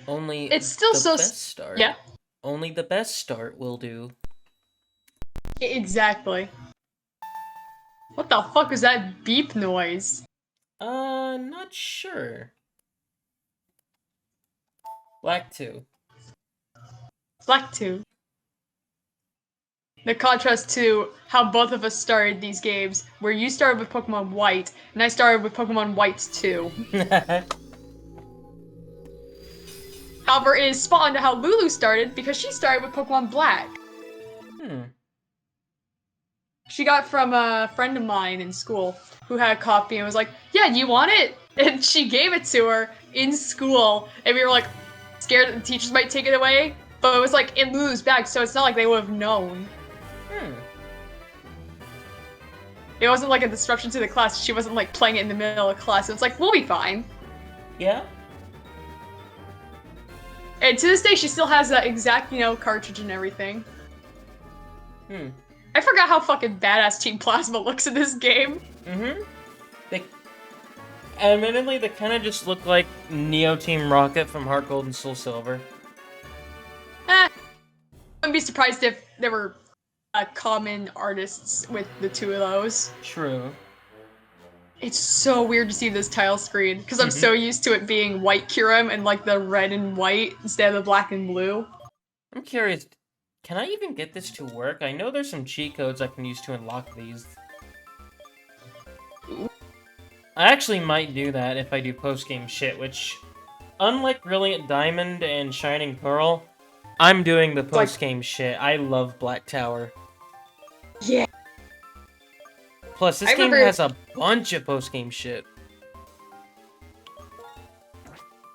Only It's still the so... best start. Yeah, Only the best start will do. exactly. What the fuck was that beep noise? Not sure. Black 2. Black 2. The contrast to how both of us started these games, where you started with Pokemon White, and I started with Pokemon White 2. However, it is spot on to how Lulu started, because she started with Pokemon Black. Hmm. She got from a friend of mine in school who had a copy and was like, yeah, you want it? And she gave it to her in school, and we were like, scared that the teachers might take it away, but it was like in Lulu's bag, so it's not like they would have known. Hmm. It wasn't like a disruption to the class. She wasn't like playing it in the middle of class. It's like, we'll be fine. Yeah? And to this day, she still has that exact, cartridge and everything. Hmm. I forgot how fucking badass Team Plasma looks in this game. Mm-hmm. Admittedly, they kind of just look like Neo Team Rocket from Heart Gold and Soul Silver. I wouldn't be surprised if there were common artists with the two of those. True. It's so weird to see this tile screen, because I'm so used to it being white Kyurem and like the red and white instead of the black and blue. I'm curious, can I even get this to work? I know there's some cheat codes I can use to unlock these. I actually might do that if I do post-game shit, which, unlike Brilliant Diamond and Shining Pearl, I'm doing the post-game shit. I love Black Tower. Yeah. Plus, this game has a bunch of post-game shit.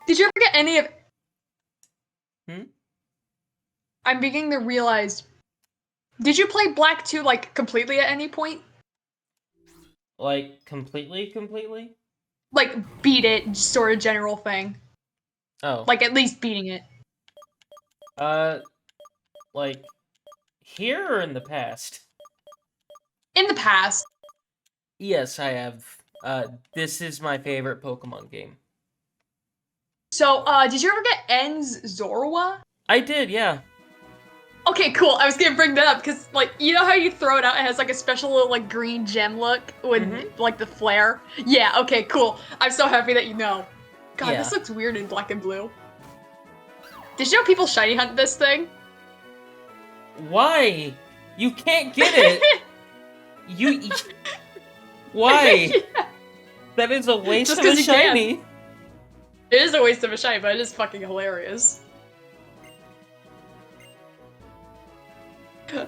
Did you ever get any of... Hmm? I'm beginning to realize... Did you play Black 2, like, completely at any point? Like, completely? Like, beat it, sort of general thing. Oh. Like, at least beating it. Like, here or in the past? In the past. Yes, I have. This is my favorite Pokemon game. So, did you ever get En's Zorua? I did, yeah. Okay, cool. I was gonna bring that up, because, like, you know how you throw it out, it has, like, a special little, like, green gem look with, like, the flare? Yeah, okay, cool. I'm so happy that you know. God, this looks weird in black and blue. Did you know people shiny hunt this thing? Why? You can't get it! Why? Yeah. That is a waste of a shiny! It is a waste of a shiny, but it is fucking hilarious.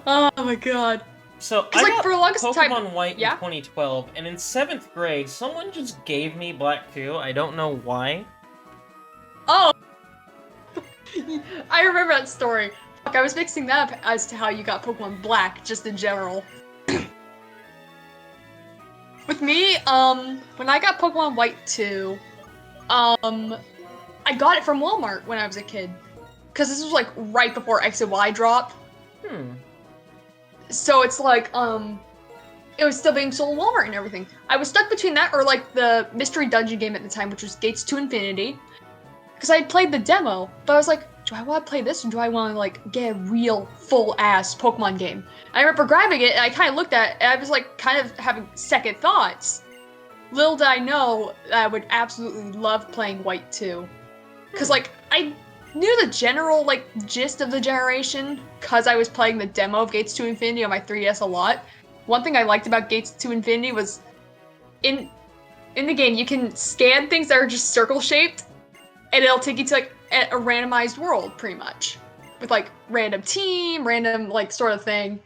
Oh my god. So, I like, got for the longest Pokemon White in 2012, and in 7th grade, someone just gave me Black 2. I don't know why. Oh! I remember that story. Fuck, I was mixing that up as to how you got Pokemon Black, just in general. With me, when I got Pokemon White 2, I got it from Walmart when I was a kid. Because this was, like, right before X and Y dropped. So it's like, it was still being sold at Walmart and everything. I was stuck between that or, like, the Mystery Dungeon game at the time, which was Gates to Infinity. Because I had played the demo, but I was like, do I want to play this or do I want to, like, get a real, full-ass Pokemon game? And I remember grabbing it, and I kind of looked at it, and I was, like, kind of having second thoughts. Little did I know that I would absolutely love playing White 2. Because, like, I knew the general, like, gist of the generation, because I was playing the demo of Gates to Infinity on my 3DS a lot. One thing I liked about Gates to Infinity was, in the game, you can scan things that are just circle-shaped, and it'll take you to, like, a randomized world, pretty much. With, like, random team, random, like, sort of thing.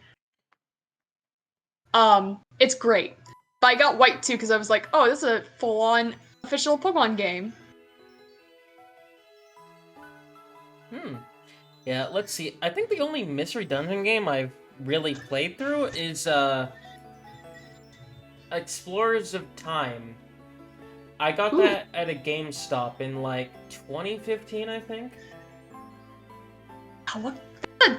It's great. But I got White too, because I was like, oh, this is a full-on official Pokemon game. Yeah, let's see. I think the only Mystery Dungeon game I've really played through is, Explorers of Time. I got that at a GameStop in, like, 2015, I think. What a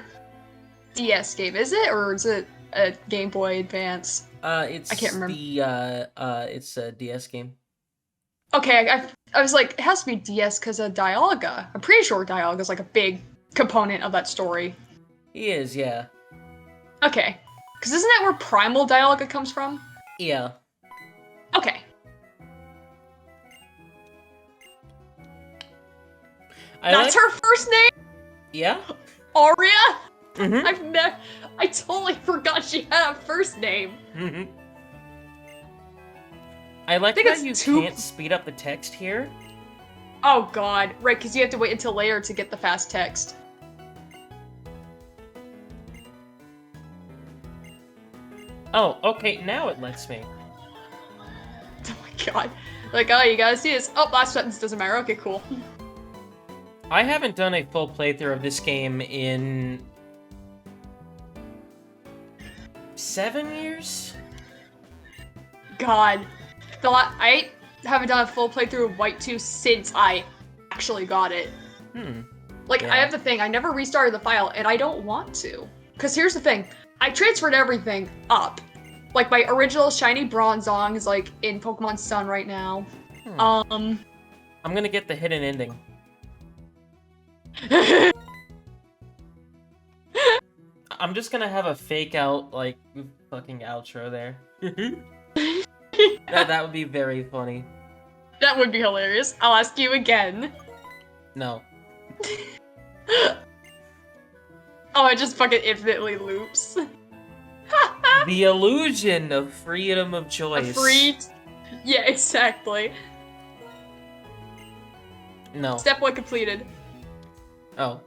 DS game, is it? Or is it a Game Boy Advance? It's I can't remember. it's a DS game. Okay, I was like, it has to be DS because of Dialga. I'm pretty sure Dialga is like a big component of that story. He is, yeah. Okay. Because isn't that where Primal Dialga comes from? Yeah. Okay. That's her first name? Yeah? Aria? Mm-hmm. I totally forgot she had a first name. Mm-hmm. I like how you can't speed up the text here. Oh god, right, because you have to wait until later to get the fast text. Oh, okay, now it lets me. Oh my god. Like, oh, you gotta see this. Oh, last sentence doesn't matter. Okay, cool. I haven't done a full playthrough of this game in 7 years? God. I haven't done a full playthrough of White 2 since I actually got it. Like, Yeah. I have the thing, I never restarted the file, and I don't want to. Because here's the thing, I transferred everything up. Like, my original Shiny Bronzong is, like, in Pokemon Sun right now. I'm gonna get the hidden ending. I'm just gonna have a fake out, like, fucking outro there. That would be very funny. That would be hilarious. I'll ask you again. No. Oh, it just fucking infinitely loops. The illusion of freedom of choice. Yeah, exactly. No. Step 1 completed. Oh.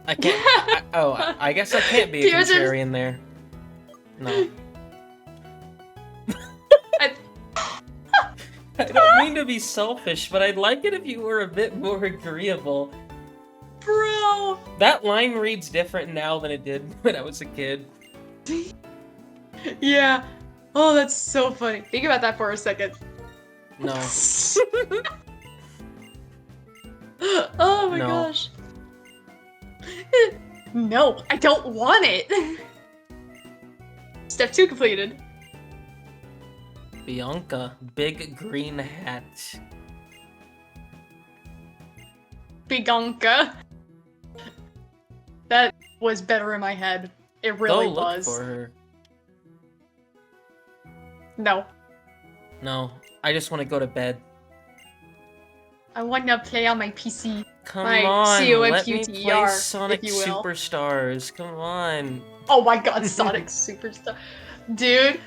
I can't. I guess I can't be a contrarian there. No. I don't mean to be selfish, but I'd like it if you were a bit more agreeable. Bro! That line reads different now than it did when I was a kid. Yeah. Oh, that's so funny. Think about that for a second. No. Oh my gosh. No, I don't want it. Step 2 completed. Bianca, big green hat. Bianca. That was better in my head. It really Go look was. for her. No. No, I just want to go to bed. I want to play on my PC. Come my on, let me COMPTR, play Sonic if you will. Superstars. Come on. Oh my god, Sonic Superstar. Dude.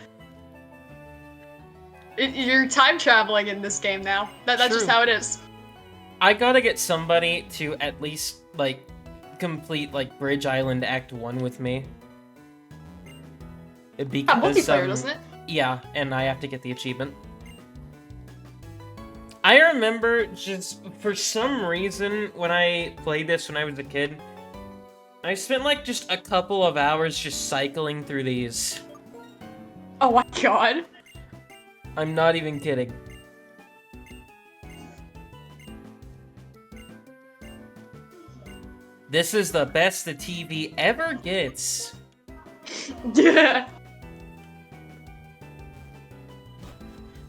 You're time traveling in this game now. That's just how it is. I gotta get somebody to at least, like, complete, like, Bridge Island Act 1 with me. Because, multiplayer, doesn't it? Yeah, and I have to get the achievement. I remember just, for some reason, when I played this when I was a kid, I spent, like, just a couple of hours just cycling through these. Oh my god. I'm not even kidding. This is the best the TV ever gets. Yeah.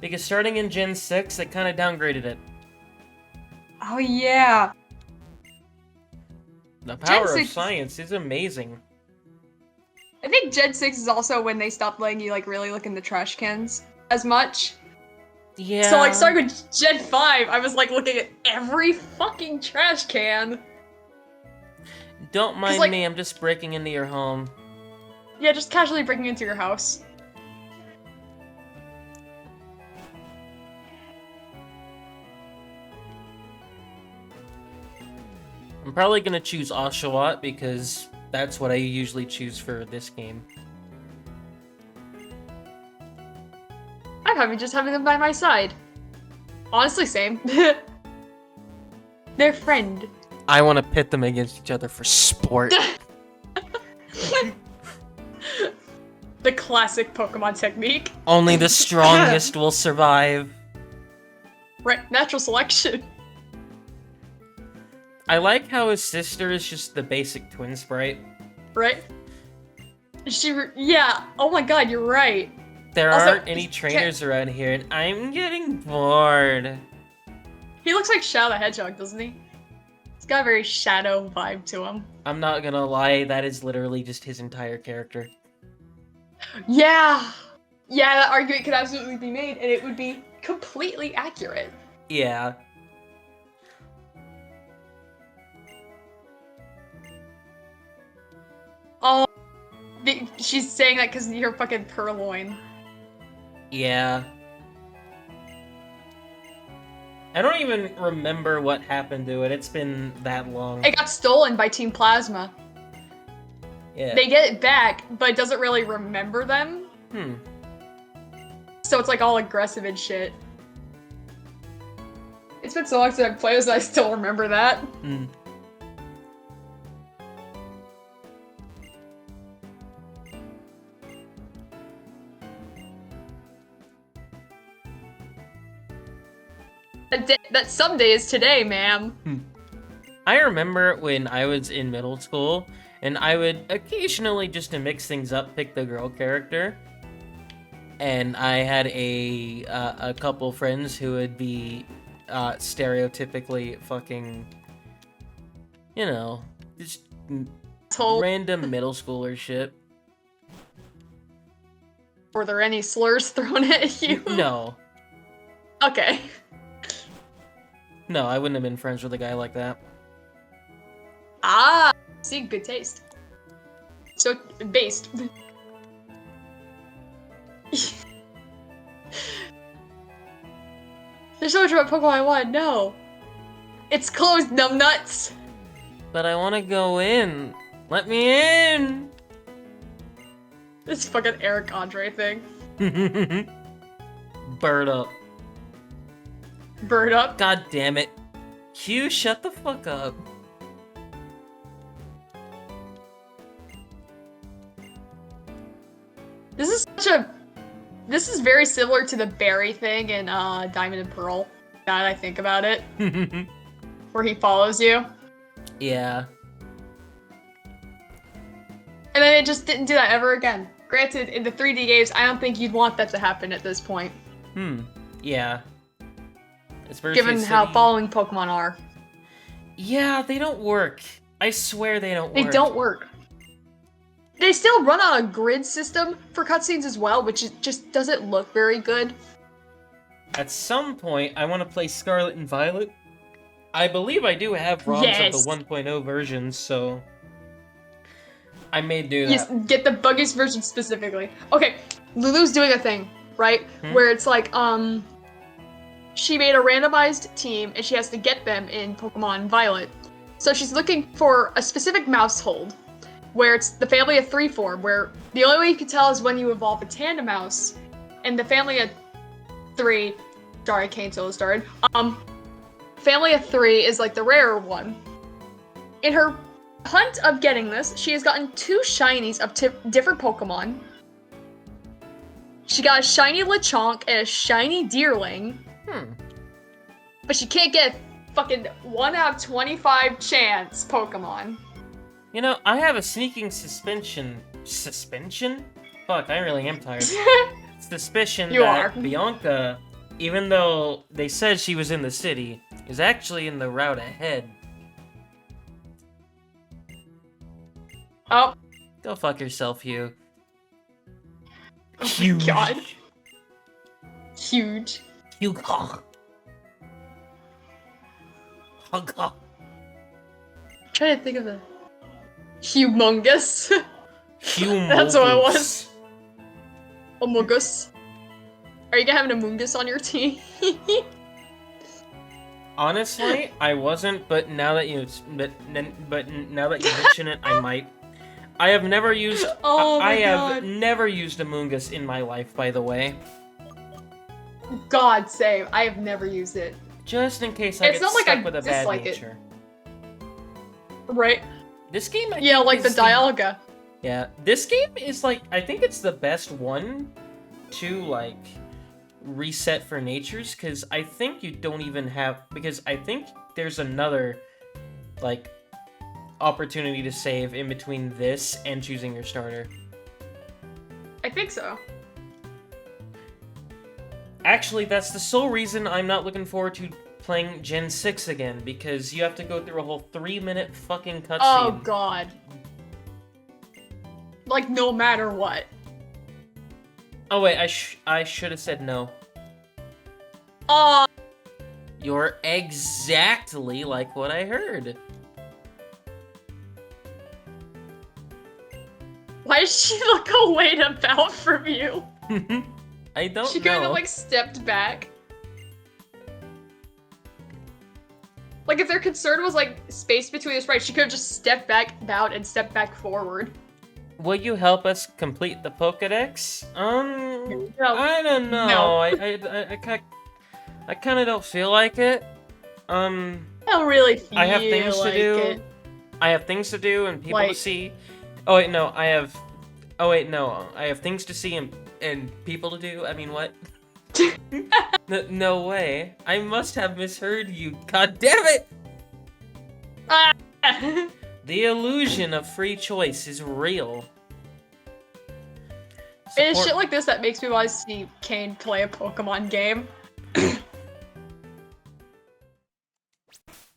Because starting in Gen 6, they kind of downgraded it. Oh yeah. The power of science is amazing. I think Gen 6 is also when they stopped letting you, like, really look in the trash cans as much. Yeah. So, like, starting with Gen 5, I was, like, looking at every fucking trash can. Don't mind like, me, I'm just breaking into your home. Yeah, just casually breaking into your house. I'm probably gonna choose Oshawott because that's what I usually choose for this game. I'm happy just having them by my side. Honestly, same. They're friend. I want to pit them against each other for sport. The classic Pokemon technique. Only the strongest will survive. Right, natural selection. I like how his sister is just the basic twin sprite. Right? Yeah, oh my god, you're right. There aren't any trainers around here, and I'm getting bored. He looks like Shadow the Hedgehog, doesn't he? He's got a very Shadow vibe to him. I'm not gonna lie, that is literally just his entire character. Yeah! Yeah, that argument could absolutely be made, and it would be completely accurate. Yeah. Oh, she's saying that because you're fucking purloin. Yeah. I don't even remember what happened to it. It's been that long. It got stolen by Team Plasma. Yeah. They get it back, but it doesn't really remember them. So it's like all aggressive and shit. It's been so long since I've played this, I still remember that. That someday is today, ma'am. I remember when I was in middle school, and I would occasionally, just to mix things up, pick the girl character. And I had a couple friends who would be stereotypically fucking, you know, just random middle schooler shit. Were there any slurs thrown at you? No. Okay. No, I wouldn't have been friends with a guy like that. Ah, see, good taste. So, based. There's so much about Pokemon I want to know. It's closed, numbnuts! But I want to go in. Let me in! This fucking Eric Andre thing. Bird up. Bird up. God damn it. Q, shut the fuck up. This is very similar to the berry thing in Diamond and Pearl, now that I think about it. Where he follows you. Yeah. And then it just didn't do that ever again. Granted, in the 3D games, I don't think you'd want that to happen at this point. Yeah. Given how following Pokemon are. Yeah, they don't work. I swear they don't work. They don't work. They still run on a grid system for cutscenes as well, which just doesn't look very good. At some point, I want to play Scarlet and Violet. I believe I do have ROMs of the 1.0 versions, so I may do that. Yes, get the buggiest version specifically. Okay, Lulu's doing a thing, right? Where it's like, she made a randomized team, and she has to get them in Pokemon Violet. So she's looking for a specific mouse hold, where it's the family of 3 form, where the only way you can tell is when you evolve a Tandemaus, and the family of 3, sorry, Kane Solo started, family of 3 is like the rarer one. In her hunt of getting this, she has gotten 2 shinies of different Pokemon. She got a shiny Lechonk and a shiny Deerling. But she can't get a fucking 1 out of 25 chance Pokemon. You know, I have a sneaking suspicion. Suspicion? Fuck, I really am tired. Suspicion that Bianca, even though they said she was in the city, is actually in the route ahead. Oh. Go fuck yourself, Hugh. Oh my god. Huge. Hugh. I'm trying to think of the humongous. That's what it was. Amogus. Are you gonna have an Amogus on your team? Honestly, I wasn't, but now that you now that you mention it, I might. I have never used. I have never used Amogus in my life, by the way. God save! I have never used it. Just in case I get stuck with a bad nature. Right. This game, yeah, like the Dialga. Yeah, this game is like, I think it's the best one to like reset for natures, because I think you don't even have, because I think there's another like opportunity to save in between this and choosing your starter. I think so. Actually, that's the sole reason I'm not looking forward to playing Gen 6 again, because you have to go through a whole 3-minute fucking cutscene. Oh god. Like, no matter what. Oh wait, I should have said no. Oh, You're exactly like what I heard. why does she look away and about from you? I don't She know. kind of, like, stepped back. Like, if their concern was, like, space between the sprites, she could have just stepped back, bowed, and stepped back forward. Will you help us complete the Pokedex? No. I don't know. No. I kind of don't feel like it. I don't really feel I have things like to do. it. I have things to do and people to Like- see. Oh wait, no. I have. Oh wait, no. I have things to see and people to do. I mean, what? No way. I must have misheard you. God damn it! Ah! The illusion of free choice is real. It's Support- shit like this that makes me want to see Kane play a Pokemon game.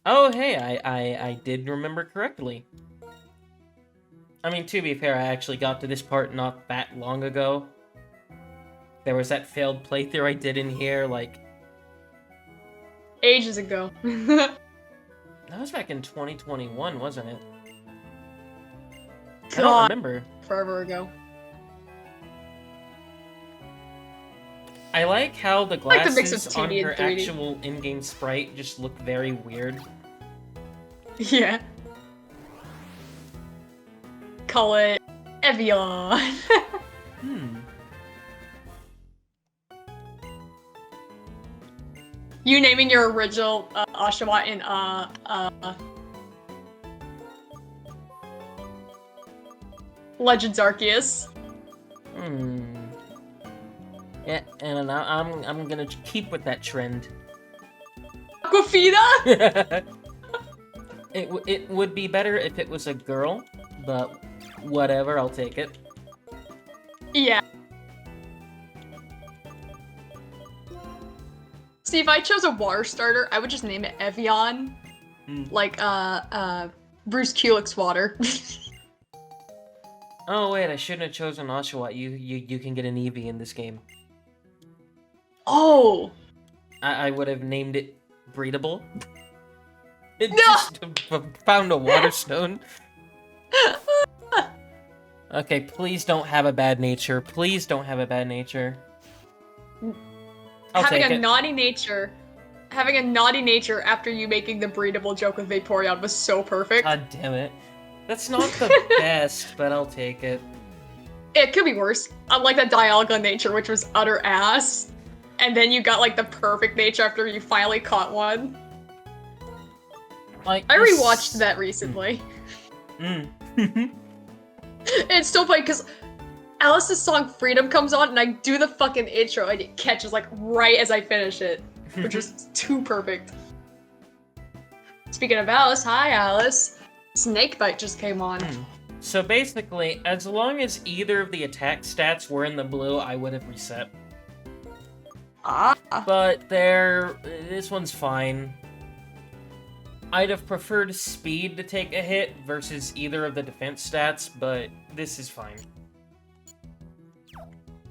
Oh, hey, I did remember correctly. I mean, to be fair, I actually got to this part not that long ago. There was that failed playthrough I did in here, like... Ages ago. That was back in 2021, wasn't it? I don't God, remember. forever ago. I like how the like the mix of glasses on 2D and her 3D. actual in-game sprite just look very weird. Yeah. Call it Evian. Hmm. You naming your original Oshawott in Legends Arceus. Hmm. Yeah, and I'm gonna keep with that trend. Aquafina? It would be better if it was a girl, but whatever, I'll take it. Yeah. See, if I chose a water starter, I would just name it Evian. Like, Bruce Kulick's water. Oh wait, I shouldn't have chosen Oshawott. You can get an Eevee in this game. Oh! I would have named it Breedable. It No! just found a water stone. Okay, please don't have a bad nature. Please don't have a bad nature. I'll Having take a it. naughty nature. Having a naughty nature after you making the breedable joke with Vaporeon was so perfect. God damn it. That's not the best, but I'll take it. It could be worse. Unlike that Dialga nature, which was utter ass. And then you got like the perfect nature after you finally caught one. Like I this- rewatched that recently. Mm. It's still funny because Alice's song Freedom comes on and I do the fucking intro and it catches like right as I finish it. Which was too perfect. Speaking of Alice, hi Alice. Snakebite just came on. So basically, as long as either of the attack stats were in the blue, I would have reset. Ah. But this one's fine. I'd have preferred speed to take a hit versus either of the defense stats, but this is fine.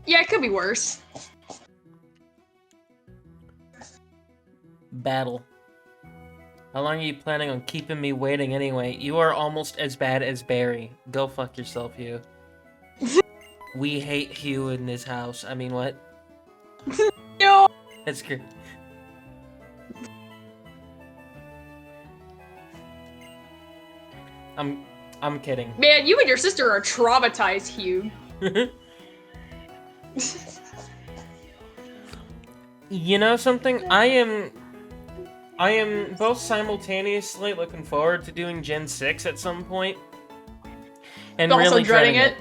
Yeah, it could be worse. Battle. How long are you planning on keeping me waiting anyway? You are almost as bad as Barry. Go fuck yourself, Hugh. We hate Hugh in this house. I mean, what? No. That's good. I'm kidding. Man, you and your sister are traumatized, Hugh. You know something? I am both simultaneously looking forward to doing Gen 6 at some point. And Also really dreading it.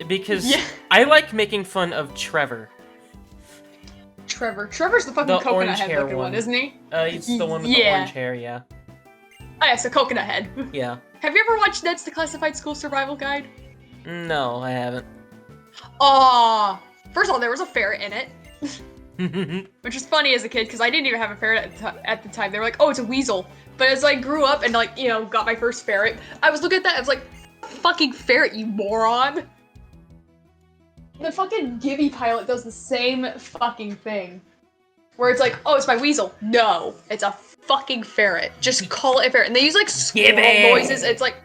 Because Yeah. I like making fun of Trevor. Trevor's the fucking The coconut orange head hair looking one, one. isn't he? He's the one with the Yeah. orange hair, yeah. Oh yeah, so coconut head. Yeah. Have you ever watched Ned's Declassified School Survival Guide? No, I haven't. Aw. First of all, there was a ferret in it. which was funny as a kid because I didn't even have a ferret at the time. They were like, "Oh, it's a weasel." But as I grew up and like got my first ferret, I was looking at that. I was like, "Fucking ferret, you moron!" The fucking Gibby pilot does the same fucking thing, where it's like, "Oh, it's my weasel." No, it's a fucking ferret. Just call it a ferret. And they use like squirrel noises. It's like,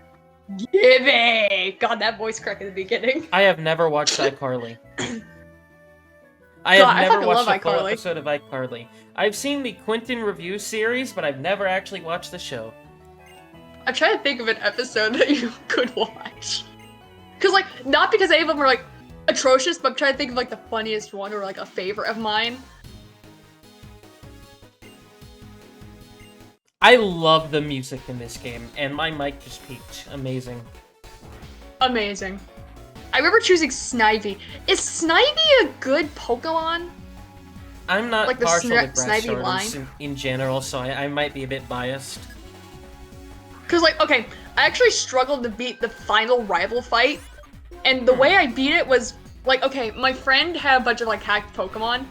Gibby. God, that voice crack at the beginning. I have never watched iCarly. I have never watched a full episode of iCarly. I've seen the Quentin review series, but I've never actually watched the show. I'm trying to think of an episode that you could watch. Because, like, not because any of them are, like, atrocious, but I'm trying to think of, like, the funniest one or, like, a favorite of mine. I love the music in this game, and my mic just peaked. Amazing. Amazing. I remember choosing Snivy. Is Snivy a good Pokemon? I'm not like partial to grass Snivy starters in general, so I might be a bit biased. Because, like, okay, I actually struggled to beat the final rival fight, and the way I beat it was, like, okay, my friend had a bunch of, like, hacked Pokemon.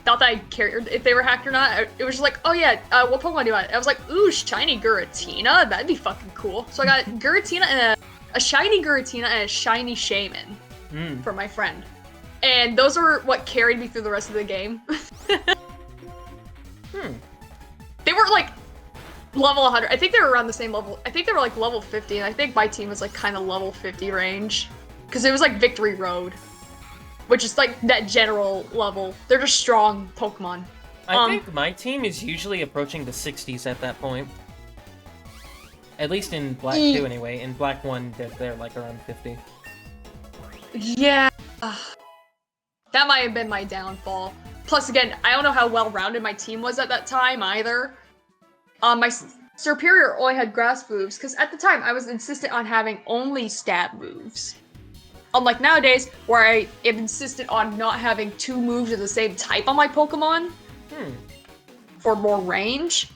Not that I cared if they were hacked or not. It was just like, oh yeah, what Pokemon do you want? I was like, ooh, shiny Giratina? That'd be fucking cool. So I got Giratina and a shiny Giratina and a shiny Shaman for my friend. And those are what carried me through the rest of the game. They were like level 100. I think they were around the same level. I think they were like level 50, and I think my team was like kind of level 50 range. Because it was like Victory Road, which is like that general level. They're just strong Pokemon. I think my team is usually approaching the 60s at that point. At least in Black 2 anyway. In Black 1, they're like around 50. Yeah. That might have been my downfall. Plus, again, I don't know how well-rounded my team was at that time, either. My superior only had grass moves, because at the time, I was insistent on having only stab moves. Unlike nowadays, where I am insistent on not having 2 moves of the same type on my Pokemon. For more range.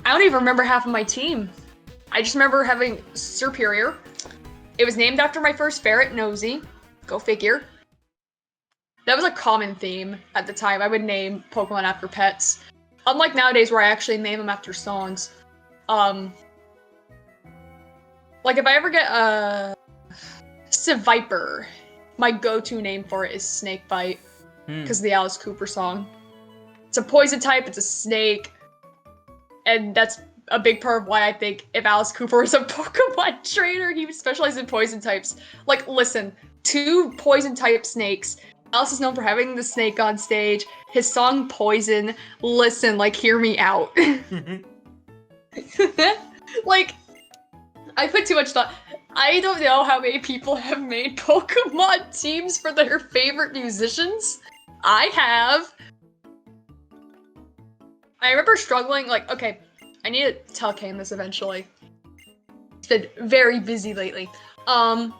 I don't even remember half of my team. I just remember having Superior. It was named after my first ferret, Nosy. Go figure. That was a common theme at the time. I would name Pokemon after pets. Unlike nowadays where I actually name them after songs. Like if I ever get a Seviper, my go-to name for it is Snakebite. Because of the Alice Cooper song. It's a poison type, it's a snake. And that's a big part of why I think if Alice Cooper was a Pokemon trainer, he would specialize in poison types. Like, listen, 2 poison type snakes. Alice is known for having the snake on stage. His song Poison. Listen, like, hear me out. Like, I put too much thought. I don't know how many people have made Pokemon teams for their favorite musicians. I have. I remember struggling, like, okay, I need to tell Kane this eventually. It's been very busy lately. I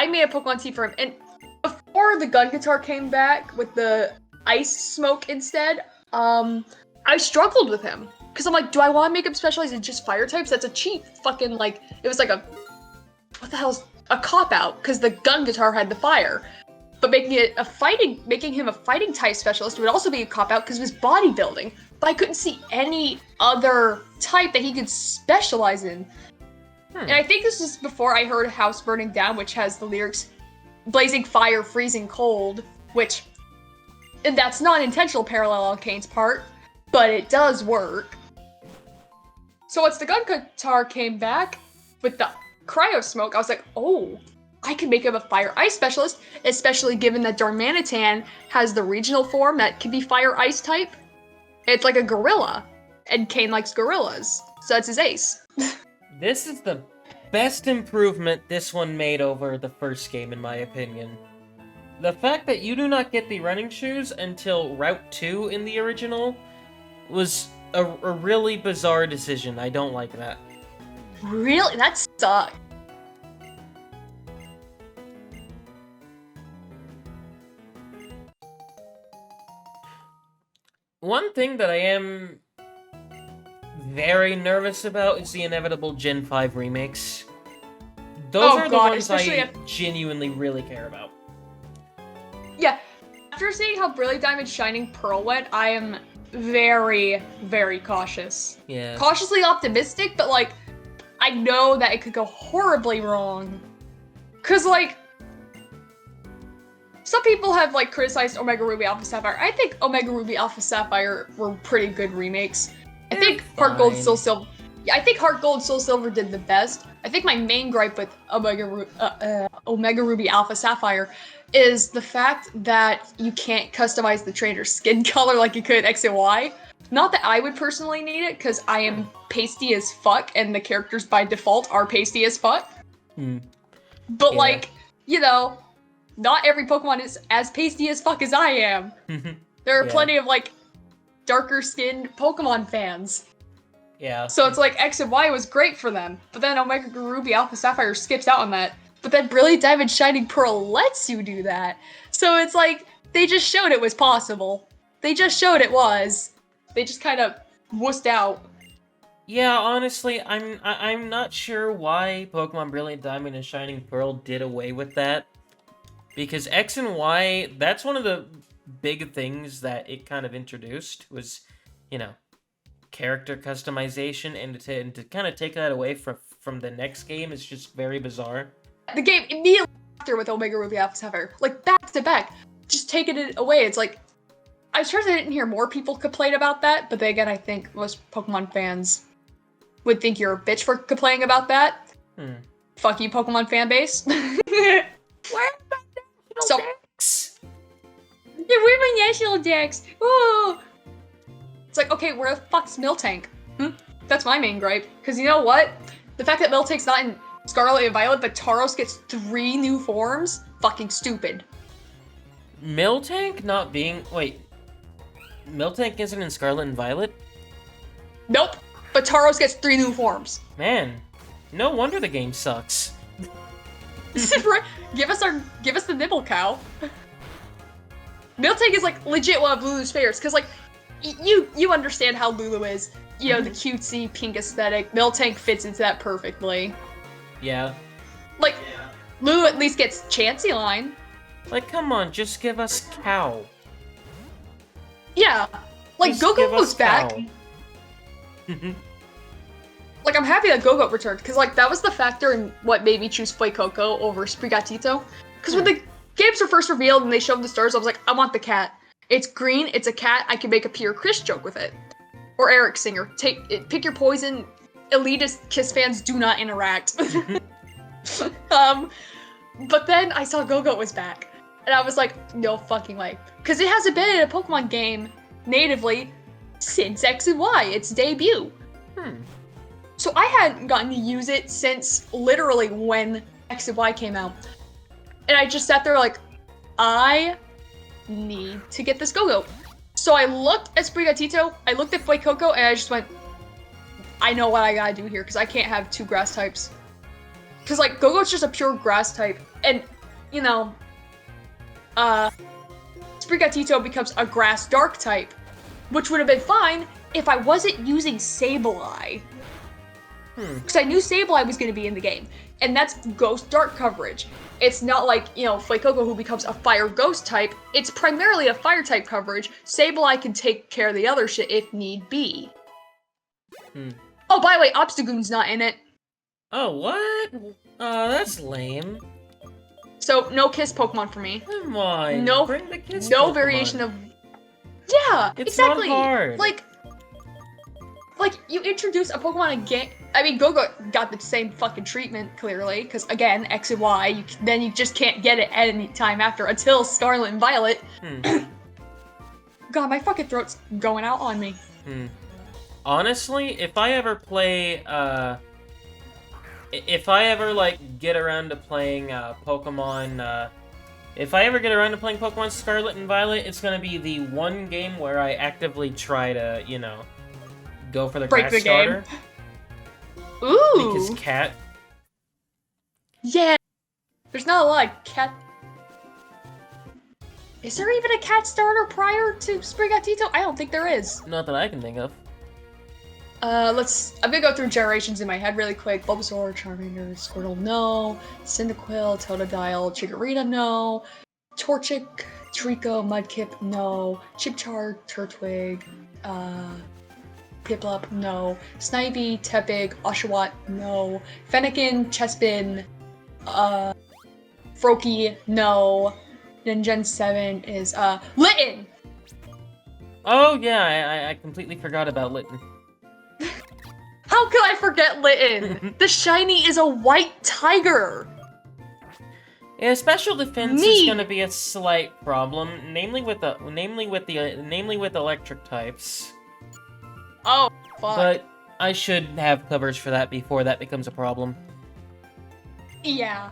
made a Pokemon team for him, and before the gun guitar came back with the ice smoke instead, I struggled with him. Because I'm like, do I want to make him specialize in just fire types? That's a cheap fucking, like, it was like a, what the hell's, a cop-out, because the gun guitar had the fire. But making him a fighting type specialist would also be a cop-out because of his bodybuilding. But I couldn't see any other type that he could specialize in. And I think this is before I heard House Burning Down, which has the lyrics, blazing fire, freezing cold, which, and that's not an intentional parallel on Kane's part, but it does work. So once the gun guitar came back with the cryo smoke, I was like, oh, I can make him a fire ice specialist, especially given that Darmanitan has the regional form that can be fire ice type. It's like a gorilla, and Kane likes gorillas, so that's his ace. This is the best improvement this one made over the first game, in my opinion. The fact that you do not get the running shoes until Route 2 in the original was a really bizarre decision. I don't like that. Really? That sucks. One thing that I am very nervous about is the inevitable Gen 5 remakes. Those are the ones I genuinely really care about. Yeah, after seeing how Brilliant Diamond Shining Pearl went, I am very, very cautious. Yeah. Cautiously optimistic, but like, I know that it could go horribly wrong. Cause like, some people have like criticized Omega Ruby Alpha Sapphire. I think Omega Ruby Alpha Sapphire were pretty good remakes. I think Heart Gold Soul Silver. Yeah, I think Heart Gold Soul Silver did the best. I think my main gripe with Omega Ruby Alpha Sapphire is the fact that you can't customize the trainer's skin color like you could X and Y. Not that I would personally need it, because I am pasty as fuck, and the characters by default are pasty as fuck. But Yeah. like, you know, not every Pokemon is as pasty as fuck as I am. There are Yeah. plenty of like darker skinned Pokemon fans. Yeah. So it's like X and Y was great for them, but then Omega Ruby Alpha Sapphire skips out on that. But then Brilliant Diamond Shining Pearl lets you do that. So it's like, they just showed it was possible. They just showed it was. They just kind of wussed out. Yeah, honestly, I'm not sure why Pokemon Brilliant Diamond and Shining Pearl did away with that. Because X and Y, that's one of the big things that it kind of introduced was, you know, character customization, and to kind of take that away from the next game is just very bizarre. The game immediately after with Omega Ruby Alpha Sapphire, like back to back, just taking it away. It's like, I'm sure I didn't hear more people complain about that, but then again, I think most Pokemon fans would think you're a bitch for complaining about that. Fuck you, Pokemon fan base. Where So, yeah, where my national decks? Oh, it's like, okay, where the fuck's Miltank? That's my main gripe. Because you know what? The fact that Miltank's not in Scarlet and Violet, but Tauros gets 3 new forms? Fucking stupid. Miltank not being... Wait. Miltank isn't in Scarlet and Violet? Nope. But Tauros gets 3 new forms. Man, no wonder the game sucks. Give us the nibble cow. Miltank is like legit one of Lulu's favorites, because like you understand how Lulu is. You know, the cutesy pink aesthetic. Miltank fits into that perfectly. Yeah. Like, Lulu at least gets Chansey line. Like, come on, just give us cow. Yeah. Like, Just give Go-Go's us back. cow. Like, I'm happy that Go-Go returned, because like that was the factor in what made me choose Fuecoco over Sprigatito. Because when the games were first revealed and they showed the stars, I was like, I want the cat. It's green, it's a cat, I can make a pure Chris joke with it. Or Eric Singer. Pick your poison. Elitist Kiss fans do not interact. But then I saw Go-Go was back. And I was like, no fucking way. Because it hasn't been in a Pokemon game natively since X and Y, its debut. So I hadn't gotten to use it since literally when X and Y came out. And I just sat there like, I need to get this Go-Go. So I looked at Sprigatito, I looked at Fuecoco, and I just went, I know what I gotta do here, because I can't have 2 grass types. Because like, Go-Go's just a pure grass type. And, you know, Sprigatito becomes a grass dark type. Which would have been fine if I wasn't using Sableye. Because I knew Sableye was going to be in the game. And that's Ghost Dark coverage. It's not like, you know, Fuecoco who becomes a Fire Ghost type. It's primarily a Fire type coverage. Sableye can take care of the other shit if need be. Oh, by the way, Obstagoon's not in it. Oh, what? Oh, that's lame. So, no Kiss Pokemon for me. Come on. No, bring the Kiss no Pokemon. variation of... Yeah, It's exactly. not hard. Like, you introduce a Pokemon again. I mean, Go-Go got the same fucking treatment, clearly, because, again, X and Y, then you just can't get it at any time after, until Scarlet and Violet. God, my fucking throat's going out on me. Honestly, if I ever play, if I ever, like, get around to playing, Pokemon, if I ever get around to playing Pokemon Scarlet and Violet, it's gonna be the one game where I actively try to, you know, go for the Break grass the starter. Game. Ooh! Because cat. Yeah! There's not a lot of cat... Is there even a cat starter prior to Sprigatito? I don't think there is. Not that I can think of. I'm gonna go through generations in my head really quick. Bulbasaur, Charmander, Squirtle, no. Cyndaquil, Totodile, Chikorita, no. Torchic, Trico, Mudkip, no. Chipchar, Turtwig, Piplup, no. Snivy, Tepig, Oshawott, no. Fennekin, Chespin, Froakie, no. Then Gen 7 is, Litten! Oh, yeah, I completely forgot about Litten. How could I forget Litten? The shiny is a white tiger! Yeah, special defense is going to be a slight problem, namely with electric types. Oh, fuck. But I should have covers for that before that becomes a problem. Yeah.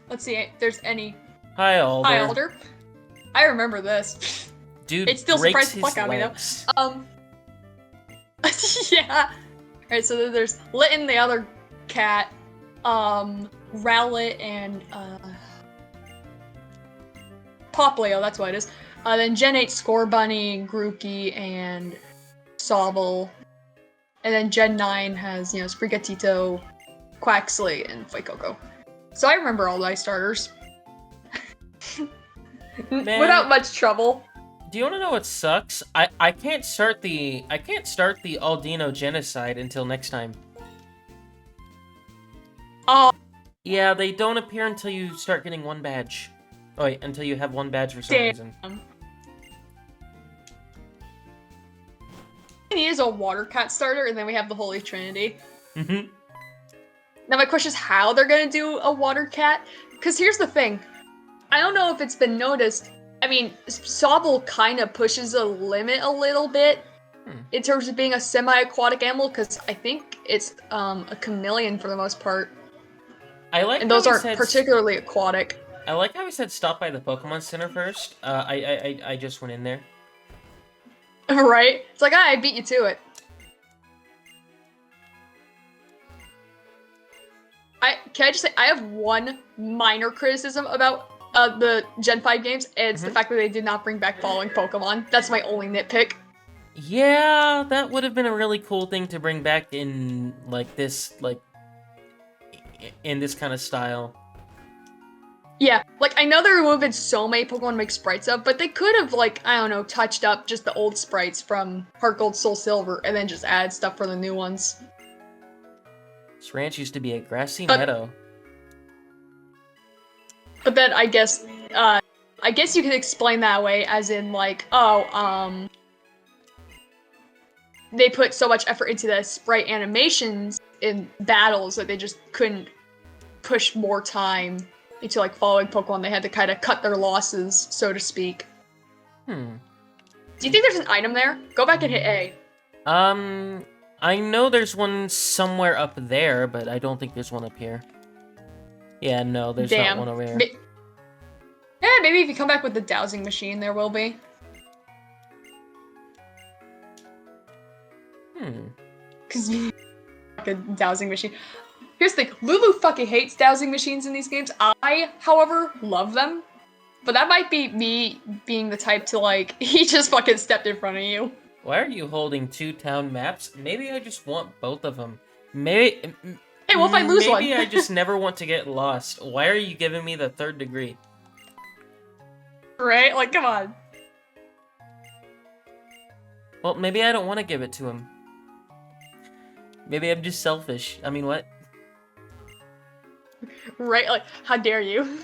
Let's see if there's any. Hi, Alder. Hi, Alder. I remember this. Dude, it still surprised the fuck out of me, though. Yeah. Alright, so then there's Litten, the other cat, Rowlet, and, Poplio, that's what it is. Then Gen 8 Scorbunny, Grookey, and Sobble. And then Gen 9 has, you know, Sprigatito, Quaxley, and Fuecoco. So I remember all my starters. Man, without much trouble. Do you want to know what sucks? I can't start the Aldino genocide until next time. Oh. Yeah, they don't appear until you start getting one badge. Oh wait, until you have one badge for some reason. He is a water cat starter, and then we have the Holy Trinity. Mm-hmm. Now my question is how they're gonna do a water cat? Because here's the thing. I don't know if it's been noticed. I mean, Sobble kind of pushes a limit a little bit in terms of being a semi-aquatic animal, because I think it's a chameleon for the most part. I like, and those aren't particularly aquatic. I like how he said stop by the Pokemon Center first. I just went in there. Right? It's like, I beat you to it. Can I just say, I have one minor criticism about the Gen 5 games, and it's the fact that they did not bring back following Pokemon. That's my only nitpick. Yeah, that would have been a really cool thing to bring back in, in this kind of style. Yeah, like, I know they're removing so many Pokemon to make sprites of, but they could have, like, I don't know, touched up just the old sprites from Heart Gold, Soul Silver, and then just add stuff for the new ones. This ranch used to be a grassy meadow. But then I guess you could explain that way, as in, like, they put so much effort into the sprite animations in battles that they just couldn't push more time into, like, following Pokemon. They had to kind of cut their losses, so to speak. Do you think there's an item there? Go back and hit A. I know there's one somewhere up there, but I don't think there's one up here. Yeah, no, there's not one over here. Yeah, maybe if you come back with the dowsing machine, there will be. Because like a dowsing machine. Here's the thing, Lulu fucking hates dowsing machines in these games. I, however, love them. But that might be me being the type to, like, he just fucking stepped in front of you. Why are you holding 2 town maps? Maybe I just want both of them. Maybe... Hey, what if I lose one? Maybe I just never want to get lost. Why are you giving me the 3rd degree? Right? Like, come on. Well, maybe I don't want to give it to him. Maybe I'm just selfish. I mean, what? Right? Like, how dare you?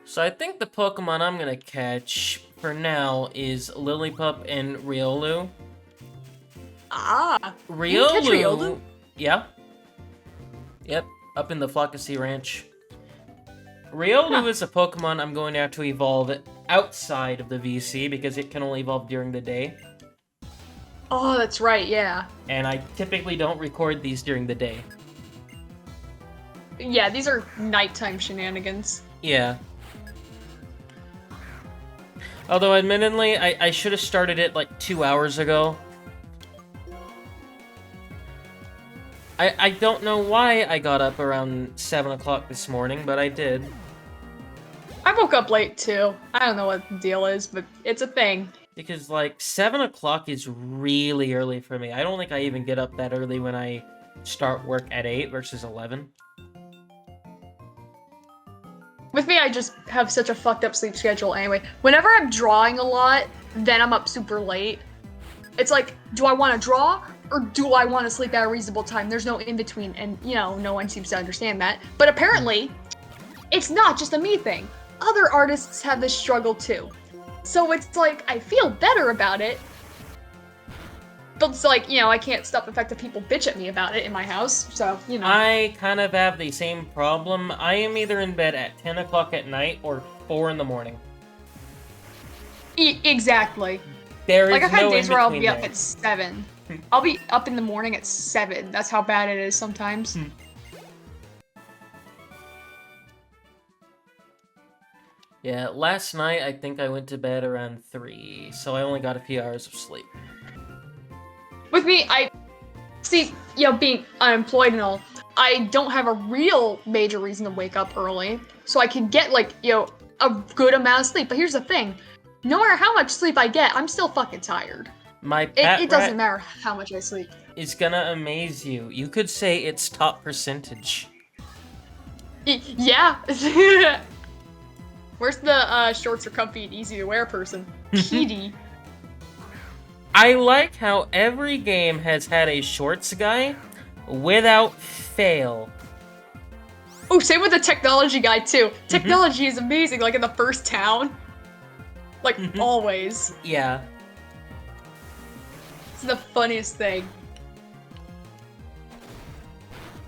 So I think the Pokemon I'm gonna catch for now is Lillipup and Riolu. Ah. Riolu? You can catch Riolu? Yeah. Yep, up in the Flockacy Ranch. Riolu is a Pokemon I'm going to have to evolve outside of the VC because it can only evolve during the day. Oh, that's right, yeah. And I typically don't record these during the day. Yeah, these are nighttime shenanigans. Yeah. Although, admittedly, I should have started it like 2 hours ago. I don't know why I got up around 7 o'clock this morning, but I did. I woke up late, too. I don't know what the deal is, but it's a thing. Because, like, 7 o'clock is really early for me. I don't think I even get up that early when I start work at 8 versus 11. With me, I just have such a fucked up sleep schedule anyway. Whenever I'm drawing a lot, then I'm up super late. It's like, do I want to draw or do I want to sleep at a reasonable time? There's no in between, and no one seems to understand that. But apparently, it's not just a me thing. Other artists have this struggle too. So it's like, I feel better about it. But it's like, I can't stop the fact that people bitch at me about it in my house, so, I kind of have the same problem. I am either in bed at 10 o'clock at night or 4 in the morning. Exactly. There is I've had no days where I'll be in-between up there. at 7. I'll be up in the morning at 7. That's how bad it is sometimes. Yeah, last night I think I went to bed around 3, so I only got a few hours of sleep. With me, being unemployed and all, I don't have a real major reason to wake up early, so I can get, a good amount of sleep. But here's the thing. No matter how much sleep I get, I'm still fucking tired. My pet It doesn't matter how much I sleep. is gonna amaze you. You could say it's top percentage. Yeah. Where's the shorts are comfy and easy to wear person? PD. I like how every game has had a shorts guy without fail. Oh, same with the technology guy too. Technology is amazing, like in the first town. Like, always. Yeah. It's the funniest thing.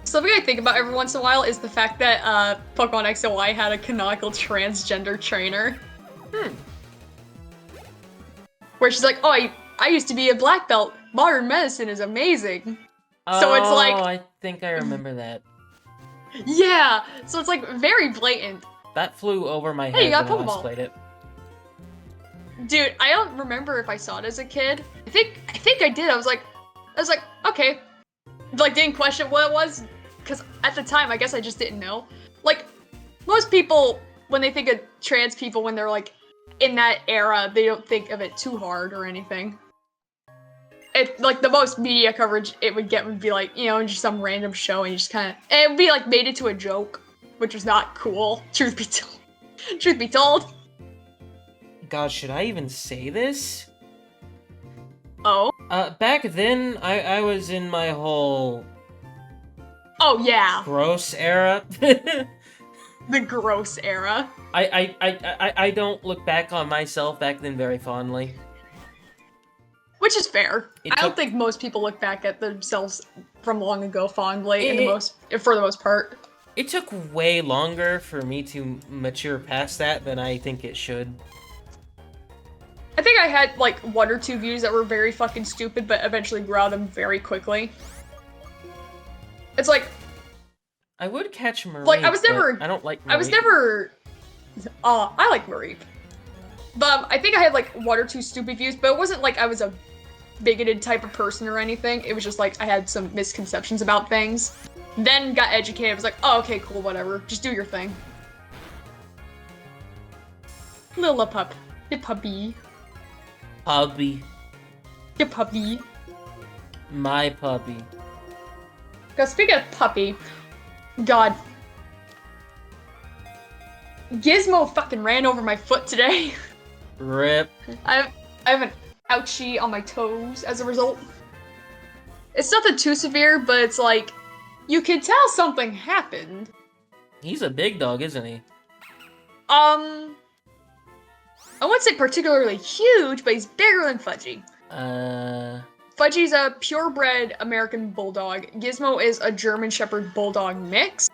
Something I think about every once in a while is the fact that Pokemon X and Y had a canonical transgender trainer. Where she's like, oh, I used to be a black belt. Modern medicine is amazing. So it's like... I think I remember that. Yeah! So it's like very blatant. That flew over my head Hey, you got when I last Pokeball. played it. Dude, I don't remember if I saw it as a kid. I think I did. I was like, okay. Like, didn't question what it was. Because at the time, I guess I just didn't know. Like, most people, when they think of trans people, when they're like in that era, they don't think of it too hard or anything. It, like, the most media coverage it would get would be like, just some random show, and you just kind of, it would be like made into a joke, which was not cool. Truth be told. Truth be told. God, should I even say this? Oh. Back then, I was in my whole Oh yeah. gross era. The gross era. I don't look back on myself back then very fondly. Which is fair. I don't took- think most people look back at themselves from long ago fondly for the most part. It took way longer for me to mature past that than I think it should. I think I had like 1 or 2 views that were very fucking stupid, but eventually grew out of them very quickly. It's like... I would catch Mareep, Like, I was never... but I don't like Mareep. I was never... I like Mareep. But I think I had like 1 or 2 stupid views, but it wasn't like I was a bigoted type of person or anything. It was just like I had some misconceptions about things. Then got educated. I was like, oh, okay, cool, whatever. Just do your thing. Lillipup. The puppy. Puppy. The puppy. My puppy. Because speaking of puppy, God. Gizmo fucking ran over my foot today. Rip. I have an ouchie on my toes as a result. It's nothing too severe, but it's like, you can tell something happened. He's a big dog, isn't he? I wouldn't say particularly huge, but he's bigger than Fudgy. Fudgy's a purebred American Bulldog. Gizmo is a German Shepherd Bulldog mix.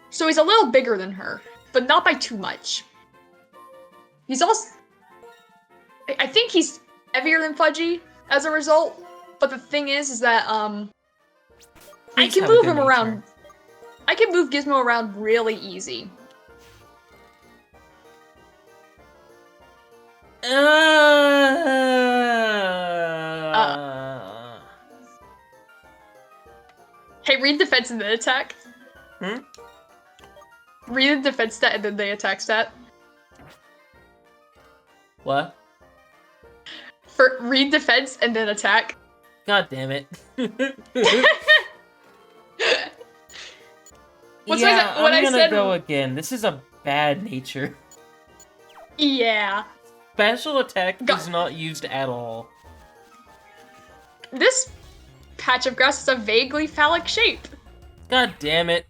So he's a little bigger than her, but not by too much. He's also... I think he's heavier than Fudgy as a result, but the thing is that, I Please can have a move good him nature. around. I can move Gizmo around really easy. Hey, read defense and then attack. Read the defense stat and then the attack stat. What? Read defense and then attack. God damn it. What's yeah, what I'm I gonna said- go again. This is a bad nature. Yeah. Special attack Go- is not used at all. This patch of grass is a vaguely phallic shape. God damn it.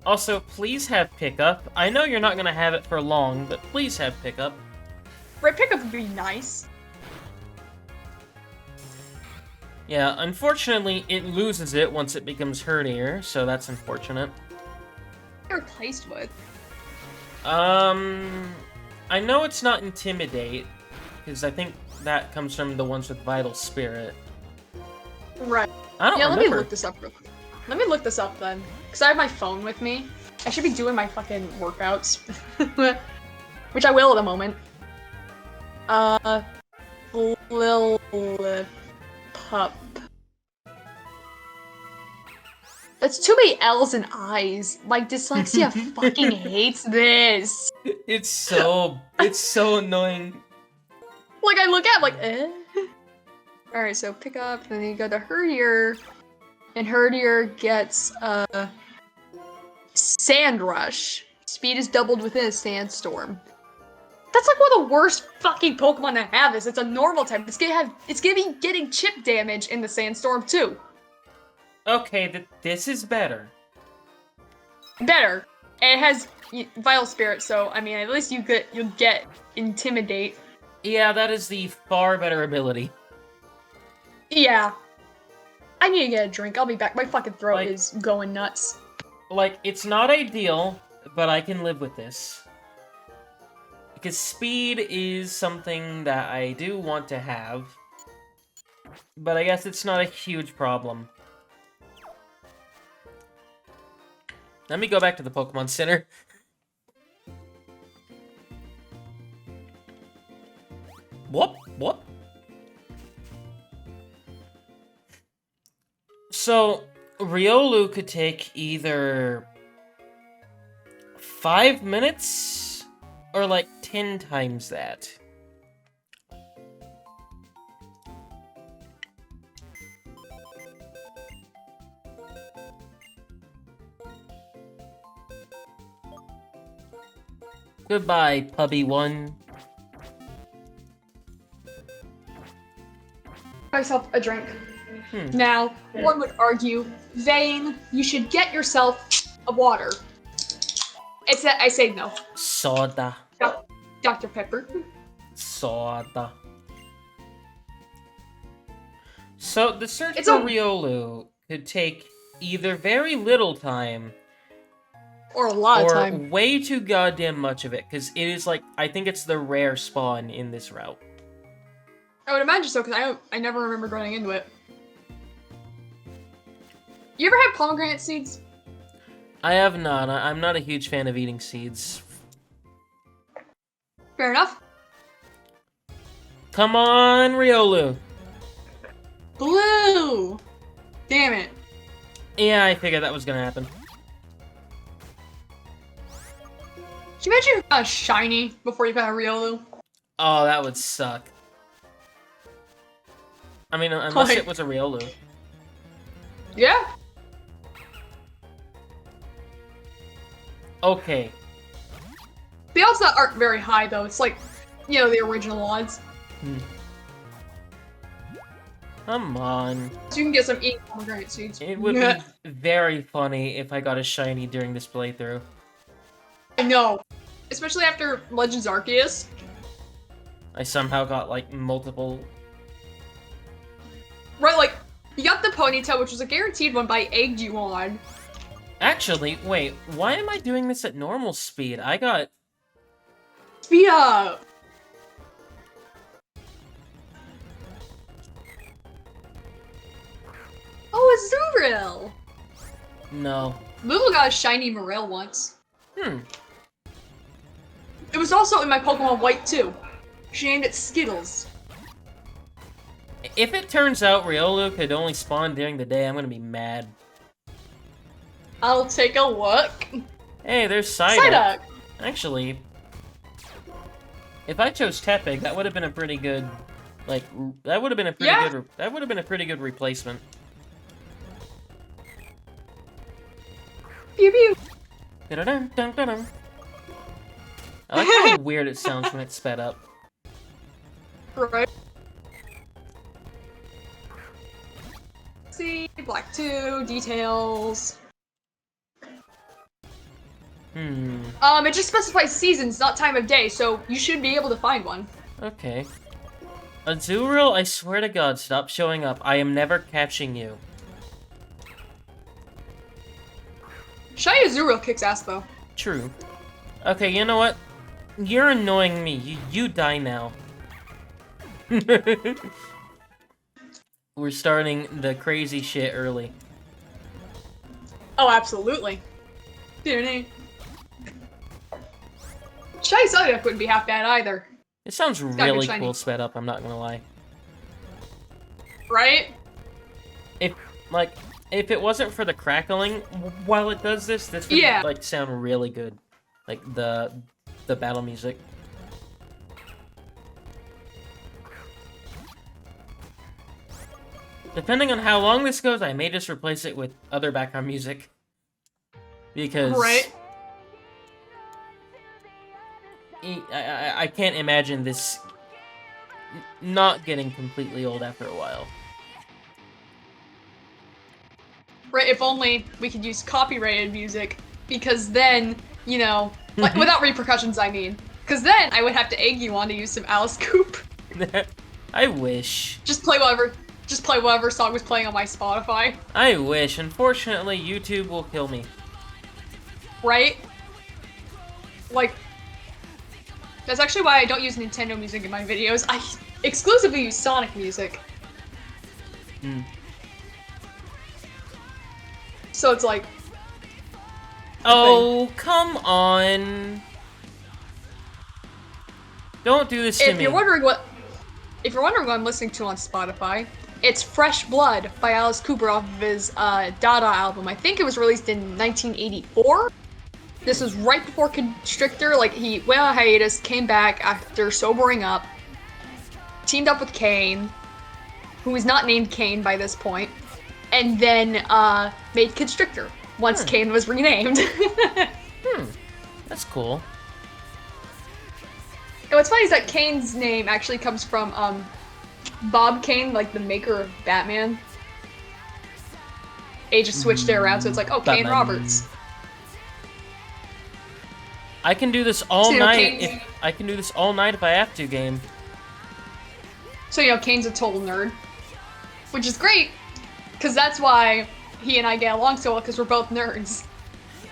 Also, please have pickup. I know you're not gonna have it for long, but please have pickup. Right, pickup would be nice. Yeah, unfortunately, it loses it once it becomes herdier, so that's unfortunate. Replaced with. I know it's not Intimidate, because I think that comes from the ones with Vital Spirit. Right. I don't Yeah, remember. let me look this up real quick. Let me look this up then. Because I have my phone with me. I should be doing my fucking workouts. Which I will at the moment. Lil Pup. That's too many L's and I's. My dyslexia fucking hates this. It's so annoying. Like, I look at it, like, eh? Alright, so pick up, then you go to Herdier, and Herdier gets, Sand Rush. Speed is doubled within a sandstorm. That's like one of the worst fucking Pokemon to have this. It's a normal type. It's gonna be getting chip damage in the sandstorm, too. Okay, this is better. Better. And it has Vital Spirit, so, I mean, at least you'll get Intimidate. Yeah, that is the far better ability. Yeah. I need to get a drink. I'll be back. My fucking throat Like- is going nuts. Like, it's not ideal, but I can live with this. Because speed is something that I do want to have. But I guess it's not a huge problem. Let me go back to the Pokemon Center. Whoop, whoop. So, Riolu could take either 5 minutes or like 10 times that. Goodbye, Pubby One. Myself a drink. Now, one would argue, Vane, you should get yourself a water. I say no. Soda. Dr. Pepper. Soda. So, the search It's for a- Riolu could take either very little time Or a lot of or time. way too goddamn much of it, because it is like, I think it's the rare spawn in this route. I would imagine so, because I never remember going into it. You ever had pomegranate seeds? I have not. I'm not a huge fan of eating seeds. Fair enough. Come on, Riolu. Blue! Damn it. Yeah, I figured that was gonna happen. Can you imagine you got a shiny before you got a Riolu? Oh, that would suck. I mean, unless Like- it was a Riolu. Yeah. Okay. The odds that aren't very high, though. It's like, you know, the original odds. Come on. So you can get some eating pomegranate seeds. It would be very funny if I got a shiny during this playthrough. I know. Especially after Legends Arceus. I somehow got, like, multiple... Right, like, you got the Ponytail, which was a guaranteed one, but I egged you on. Actually, wait, why am I doing this at normal speed? I got... Speed up! Oh, it's Zuril! No. Lulu got a shiny Morel once. Hmm. It was also in my Pokemon White, too. She named it Skittles. If it turns out Riolu could only spawn during the day, I'm gonna be mad. I'll take a look. Hey, there's Psyduck. Psyduck! Actually, if I chose Tepig, that would have been a pretty good, like, that would have been a pretty Yeah. good, that would have been a pretty good replacement. Pew pew. Da-da-dum-dum-dum-dum. I like how weird it sounds when it's sped up. Right. See, Black 2, details. It just specifies seasons, not time of day, so you should be able to find one. Okay. Azurill, I swear to God, stop showing up. I am never catching you. Shy Azurill kicks ass, though. True. Okay, you know what? You're annoying me. You die now. We're starting the crazy shit early. Oh, absolutely. Shy Zodiac wouldn't be half bad either. It sounds got really good cool shiny. sped up, I'm not gonna lie. Right? If it wasn't for the crackling while it does this would Yeah. like sound really good. Like the battle music. Depending on how long this goes, I may just replace it with other background music. Because Right. I can't imagine this not getting completely old after a while. Right, if only we could use copyrighted music, because then, you know, like, without repercussions, I mean. Because then I would have to egg you on to use some Alice Coop. I wish. Just play whatever song was playing on my Spotify. I wish. Unfortunately, YouTube will kill me. Right? Like, that's actually why I don't use Nintendo music in my videos. I exclusively use Sonic music. So it's like... Oh, come on. Don't do this to me. If you're wondering what I'm listening to on Spotify, it's Fresh Blood by Alice Cooper off of his Dada album. I think it was released in 1984. This was right before Constrictor. Like, he went on hiatus, came back after sobering up, teamed up with Kane, who was not named Kane by this point, and then made Constrictor once Kane was renamed. That's cool. And what's funny is that Kane's name actually comes from Bob Kane, like the maker of Batman. They just switched it around, so it's like, oh, Kane Batman. Roberts. I can do this all So, you know, night. I can do this all night if I have to, game. So, you know, Kane's a total nerd. Which is great, because that's why he and I get along so well, because we're both nerds.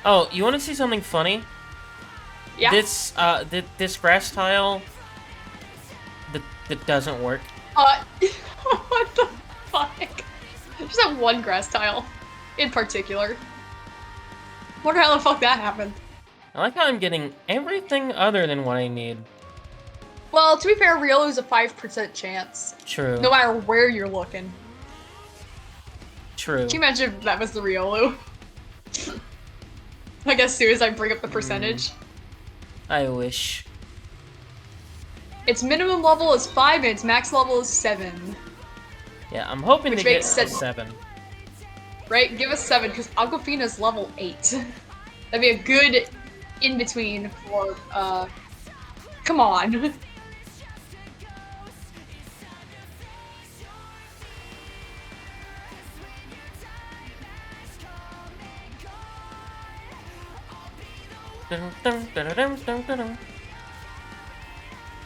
Oh, you want to see something funny? Yeah. This grass tile that doesn't work. What the fuck? Just that one grass tile, in particular. Wonder how the fuck that happened. I like how I'm getting everything other than what I need. Well, to be fair, Riolu's a 5% chance. True. No matter where you're looking. True. Can you imagine if that was the Riolu? I guess as soon as I bring up the percentage. I wish. Its minimum level is 5 and its max level is 7. Yeah, I'm hoping Which to get makes a sense. 7. Right? Give us 7, because Aquafina's level 8. That'd be a good in-between for, come on. Dun, dun, dun, dun, dun, dun, dun.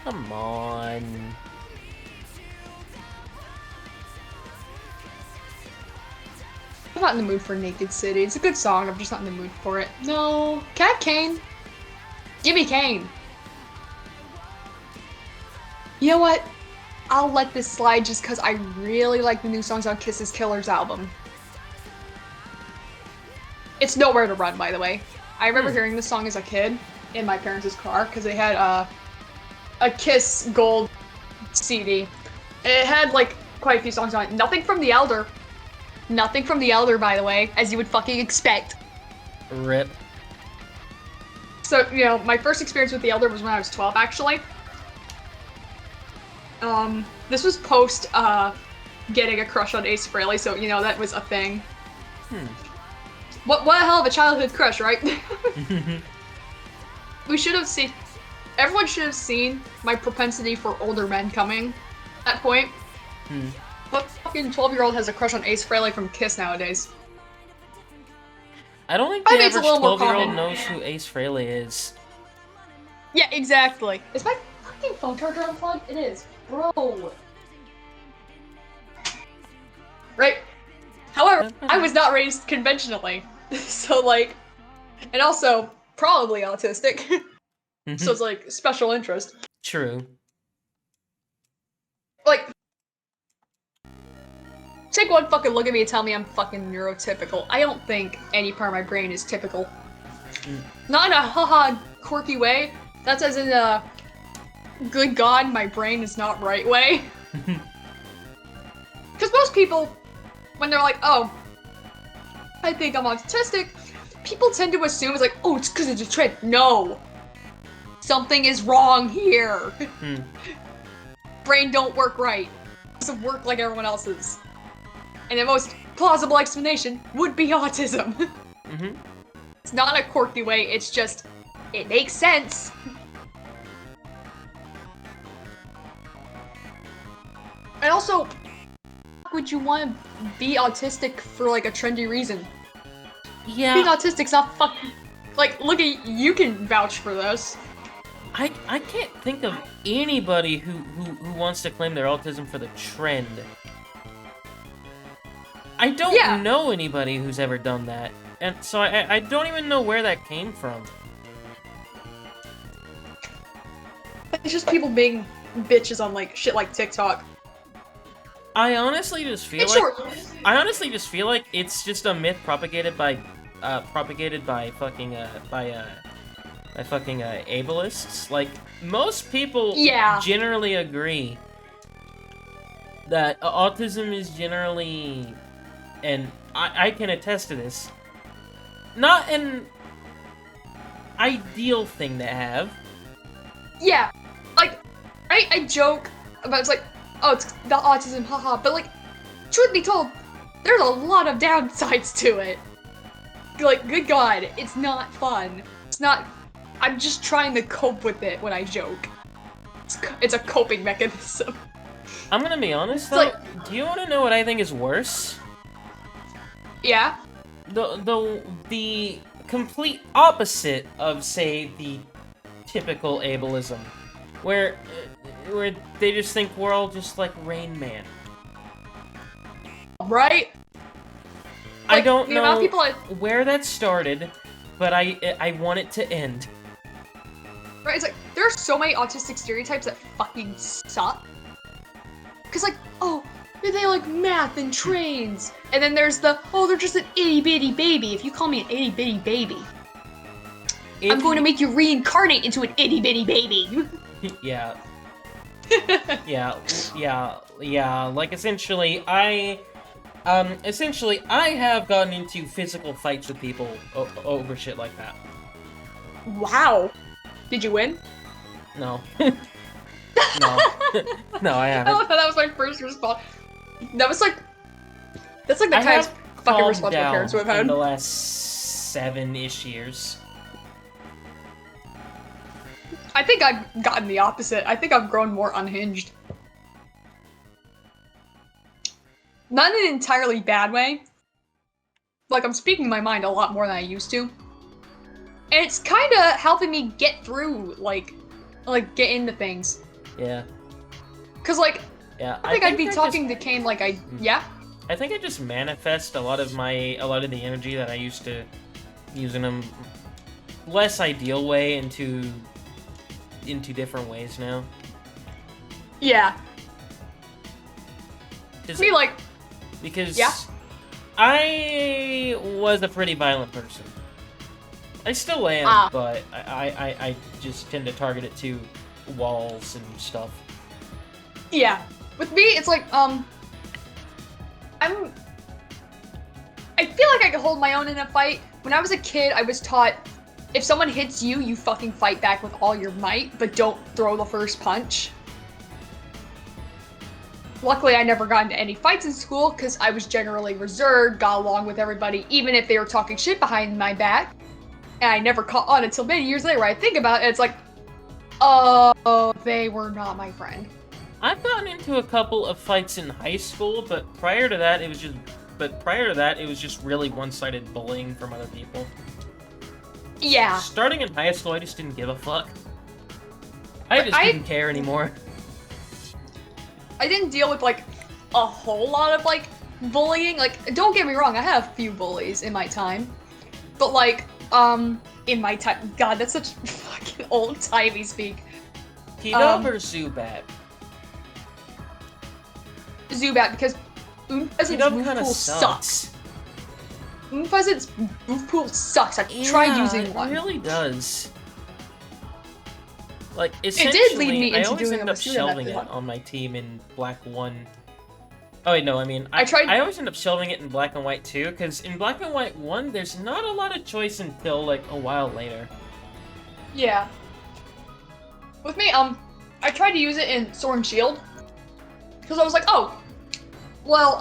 Come on. I'm not in the mood for Naked City. It's a good song, I'm just not in the mood for it. No. Cat Kane. Give me Kane. You know what? I'll let this slide just because I really like the new songs on Kisses Killers album. It's Nowhere to Run, by the way. I remember hearing this song as a kid in my parents' car because they had a Kiss Gold CD. It had like quite a few songs on it. Nothing from The Elder. Nothing from The Elder, by the way, as you would fucking expect. Rip. So, you know, my first experience with The Elder was when I was 12, actually. This was post, getting a crush on Ace Frehley, so, you know, that was a thing. What a hell of a childhood crush, right? We should have seen. Everyone should have seen my propensity for older men coming. At that point. What fucking 12-year-old has a crush on Ace Frehley from Kiss nowadays? I don't think the think it's a average little more 12-year-old common. knows who Ace Frehley is. Yeah, exactly. Is my fucking phone charger unplugged? It is. Bro. Right? However, I was not raised conventionally. So, like, and also probably autistic. So it's like special interest. True. Like, take one fucking look at me and tell me I'm fucking neurotypical. I don't think any part of my brain is typical. Not in a haha quirky way. That's as in a good god, my brain is not right way. Because most people, when they're like, oh, I think I'm autistic, people tend to assume it's like, oh, it's because it's a trend. No. Something is wrong here. Brain don't work right. It doesn't work like everyone else's. And the most plausible explanation would be autism. It's not a quirky way, it's just, it makes sense. And also, would you want to be autistic for like a trendy reason? Yeah. Being autistic's not fucking... Like, look at you can vouch for this. I can't think of anybody who wants to claim their autism for the trend. I don't know anybody who's ever done that. And so I don't even know where that came from. It's just people being bitches on like shit like TikTok. I honestly just feel like it's just a myth propagated by fucking ableists. Like most people generally agree that autism is generally, and I can attest to this, not an ideal thing to have. Yeah, like I joke about it's like, oh, it's the autism, haha. But like, truth be told, there's a lot of downsides to it. Like, good God, it's not fun. It's not. I'm just trying to cope with it when I joke. It's a coping mechanism. I'm gonna be honest though. Do you want to know what I think is worse? Yeah. The complete opposite of, say, the typical ableism, where they just think we're all just like Rain Man. Right? I don't know people where that started, but I want it to end. Right, it's like, there are so many autistic stereotypes that fucking suck. Cause like, oh, they like math and trains. And then there's oh, they're just an itty-bitty baby. If you call me an itty-bitty baby, I'm going to make you reincarnate into an itty-bitty baby. Yeah. Yeah, like essentially, I have gotten into physical fights with people over shit like that. Wow. Did you win? No. No. No, I haven't. Oh, that was my first response. That's like the kind of fucking response my parents would have had. In the last 7-ish years. I think I've gotten the opposite. I think I've grown more unhinged. Not in an entirely bad way. Like, I'm speaking my mind a lot more than I used to. And it's kind of helping me get through, like, get into things. Yeah. Cause, like, yeah, I think I'd be talking to Kane like yeah? I think I just manifest a lot of the energy that I used to use in a less ideal way into different ways now. Yeah. Me, like... Because yeah? I was a pretty violent person. I still am, but I just tend to target it to walls and stuff. Yeah. With me, it's like, I feel like I can hold my own in a fight. When I was a kid, I was taught, if someone hits you, you fucking fight back with all your might, but don't throw the first punch. Luckily, I never got into any fights in school because I was generally reserved, got along with everybody, even if they were talking shit behind my back. And I never caught on until many years later. I think about it, it's like, oh, they were not my friend. I've gotten into a couple of fights in high school, but prior to that, it was just really one-sided bullying from other people. Yeah. Starting in high school, I just didn't give a fuck. I didn't care anymore. I didn't deal with, like, a whole lot of, like, bullying. Like, don't get me wrong, I have a few bullies in my time. But, like, in my time... God, that's such fucking old-timey speak. P-Dub or Zubat? Zubat, because Unfezant's move pool sucks. Unfezant's move pool sucks. I tried using one. It really does. Like, it did lead me I into always doing end a up shelving it on my team in Black 1. Oh wait, no, I mean, I always end up shelving it in Black and White too, because in Black and White 1, there's not a lot of choice until, like, a while later. Yeah. With me, I tried to use it in Sword and Shield, because I was like, oh, well,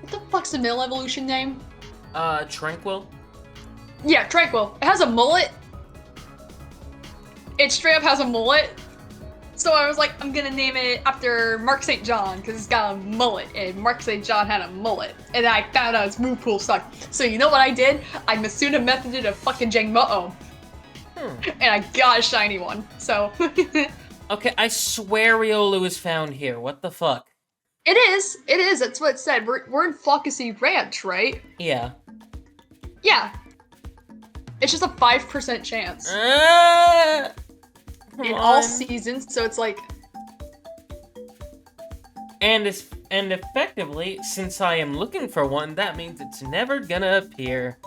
what the fuck's the male evolution name? Tranquil? Yeah, Tranquil. It has a mullet. It straight up has a mullet. So I was like, I'm gonna name it after Mark St. John, because it's got a mullet, and Mark St. John had a mullet. And I found out his move pool sucked. So you know what I did? I Masuna methoded a fucking Jangmo-O. And I got a shiny one, so... Okay, I swear Riolu is found here. What the fuck? It is, that's what it said. We're in Flockacy Ranch, right? Yeah. Yeah. It's just a 5% chance. In all seasons, so it's like... And effectively, since I am looking for one, that means it's never gonna appear.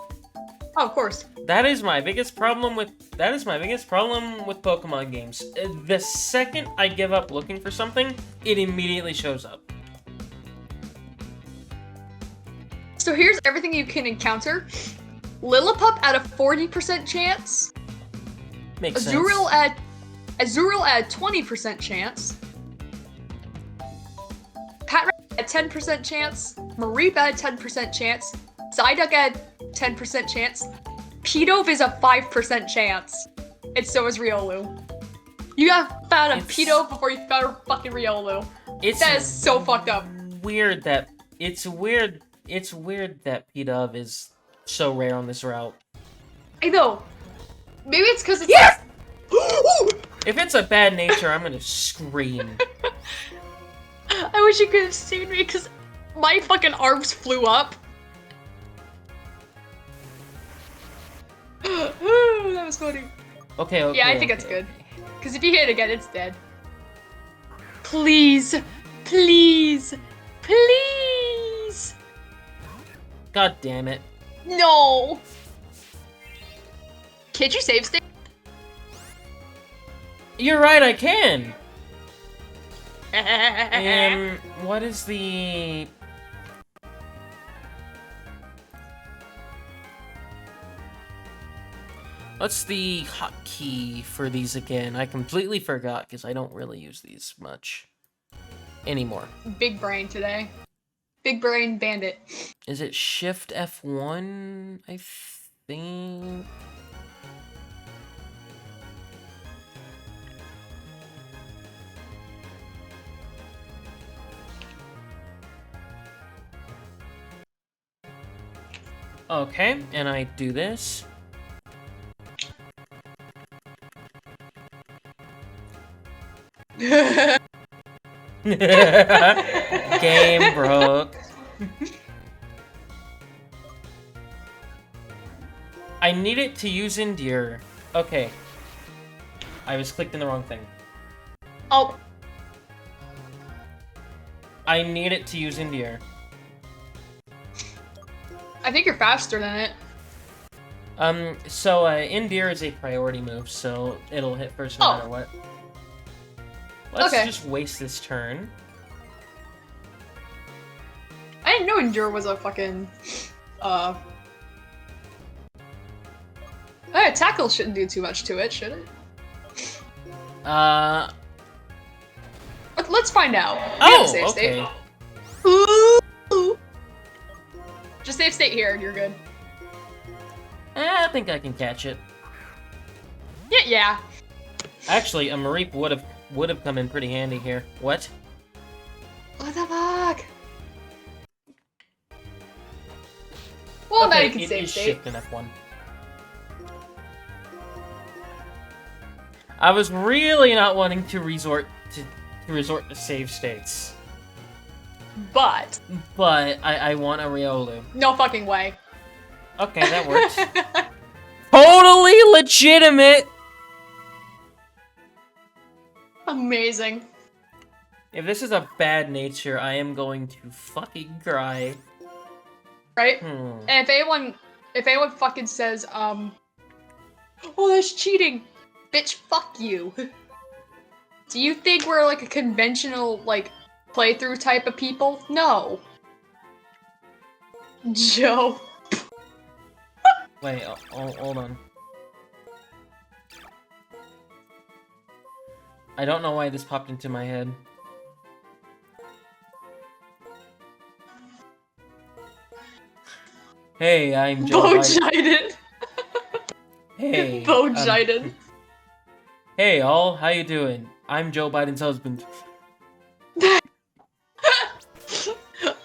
Oh, of course. That is my biggest problem with Pokemon games. The second I give up looking for something, it immediately shows up. So here's everything you can encounter. Lillipup at a 40% chance. Makes sense. Azurill at a 20% chance. Patrat at 10% chance. Mareep at a 10% chance. Psyduck at 10% chance. Pidove is a 5% chance. And so is Riolu. You have found a Pidove before you found a fucking Riolu. That is so fucked up. It's weird that Pidove is so rare on this route. I know. Maybe it's because it's yes! If it's a bad nature, I'm gonna scream. I wish you could have seen me because my fucking arms flew up. That was funny. Okay. Yeah, I think that's good. Because if you hit it again, it's dead. Please. Please. Please. God damn it. No. Can't you save state? You're right, I can. What is the... What's the hotkey for these again? I completely forgot because I don't really use these much anymore. Big brain today. Big brain bandit. Is it Shift F1? I think. Okay, and I do this. Game broke. I need it to use Endure. Okay. I was clicked in the wrong thing. Oh. I need it to use Endure. I think you're faster than it. Endure is a priority move, so it'll hit first no matter what. Let's just waste this turn. I didn't know Endure was a fucking, Tackle shouldn't do too much to it, should it? Let's let's find out. We have a Oh, save okay. state. Ooh. Just save state here, and you're good. I think I can catch it. Yeah. Actually, a Mareep would have come in pretty handy here. What? What the fuck? Well, now you can it save is state. shift in F1. I was really not wanting to resort to save states, But I want a Riolu. no fucking way. Okay, that works. Totally legitimate. Amazing. If this is a bad nature, I am going to fucking cry. Right? And if anyone fucking says, oh, that's cheating, bitch, fuck you. Do you think we're like a conventional, like, playthrough type of people? No. Joe. Wait, hold on. I don't know why this popped into my head. Hey, I'm Joe Biden. Bo-jided. Hey. Bo-jided. Hey, all. How you doing? I'm Joe Biden's husband.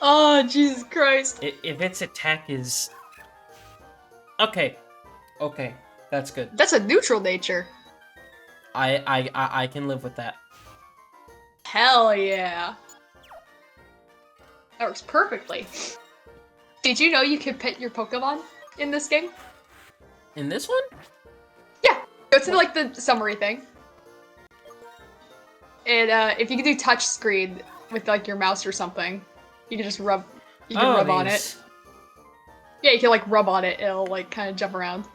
Oh, Jesus Christ. If its attack is... Okay. Okay. That's good. That's a neutral nature. I can live with that. Hell yeah. That works perfectly. Did you know you can pet your Pokemon in this game? In this one? Yeah. Go to like the summary thing. And if you can do touch screen with like your mouse or something, you can just rub rub on it. Yeah, you can like rub on it, it'll like kind of jump around.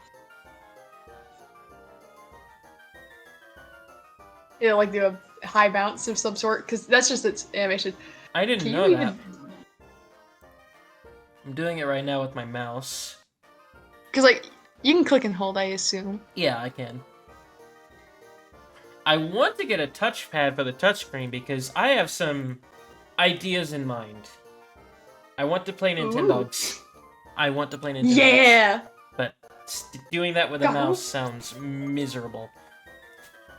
It'll like do a high bounce of some sort, because that's just its animation. I didn't Can know you that. I'm doing it right now with my mouse. Because like, you can click and hold, I assume. Yeah, I can. I want to get a touchpad for the touchscreen because I have some ideas in mind. I want to play Nintendogs. I want to play Nintendogs. Yeah! But doing that with a mouse sounds miserable.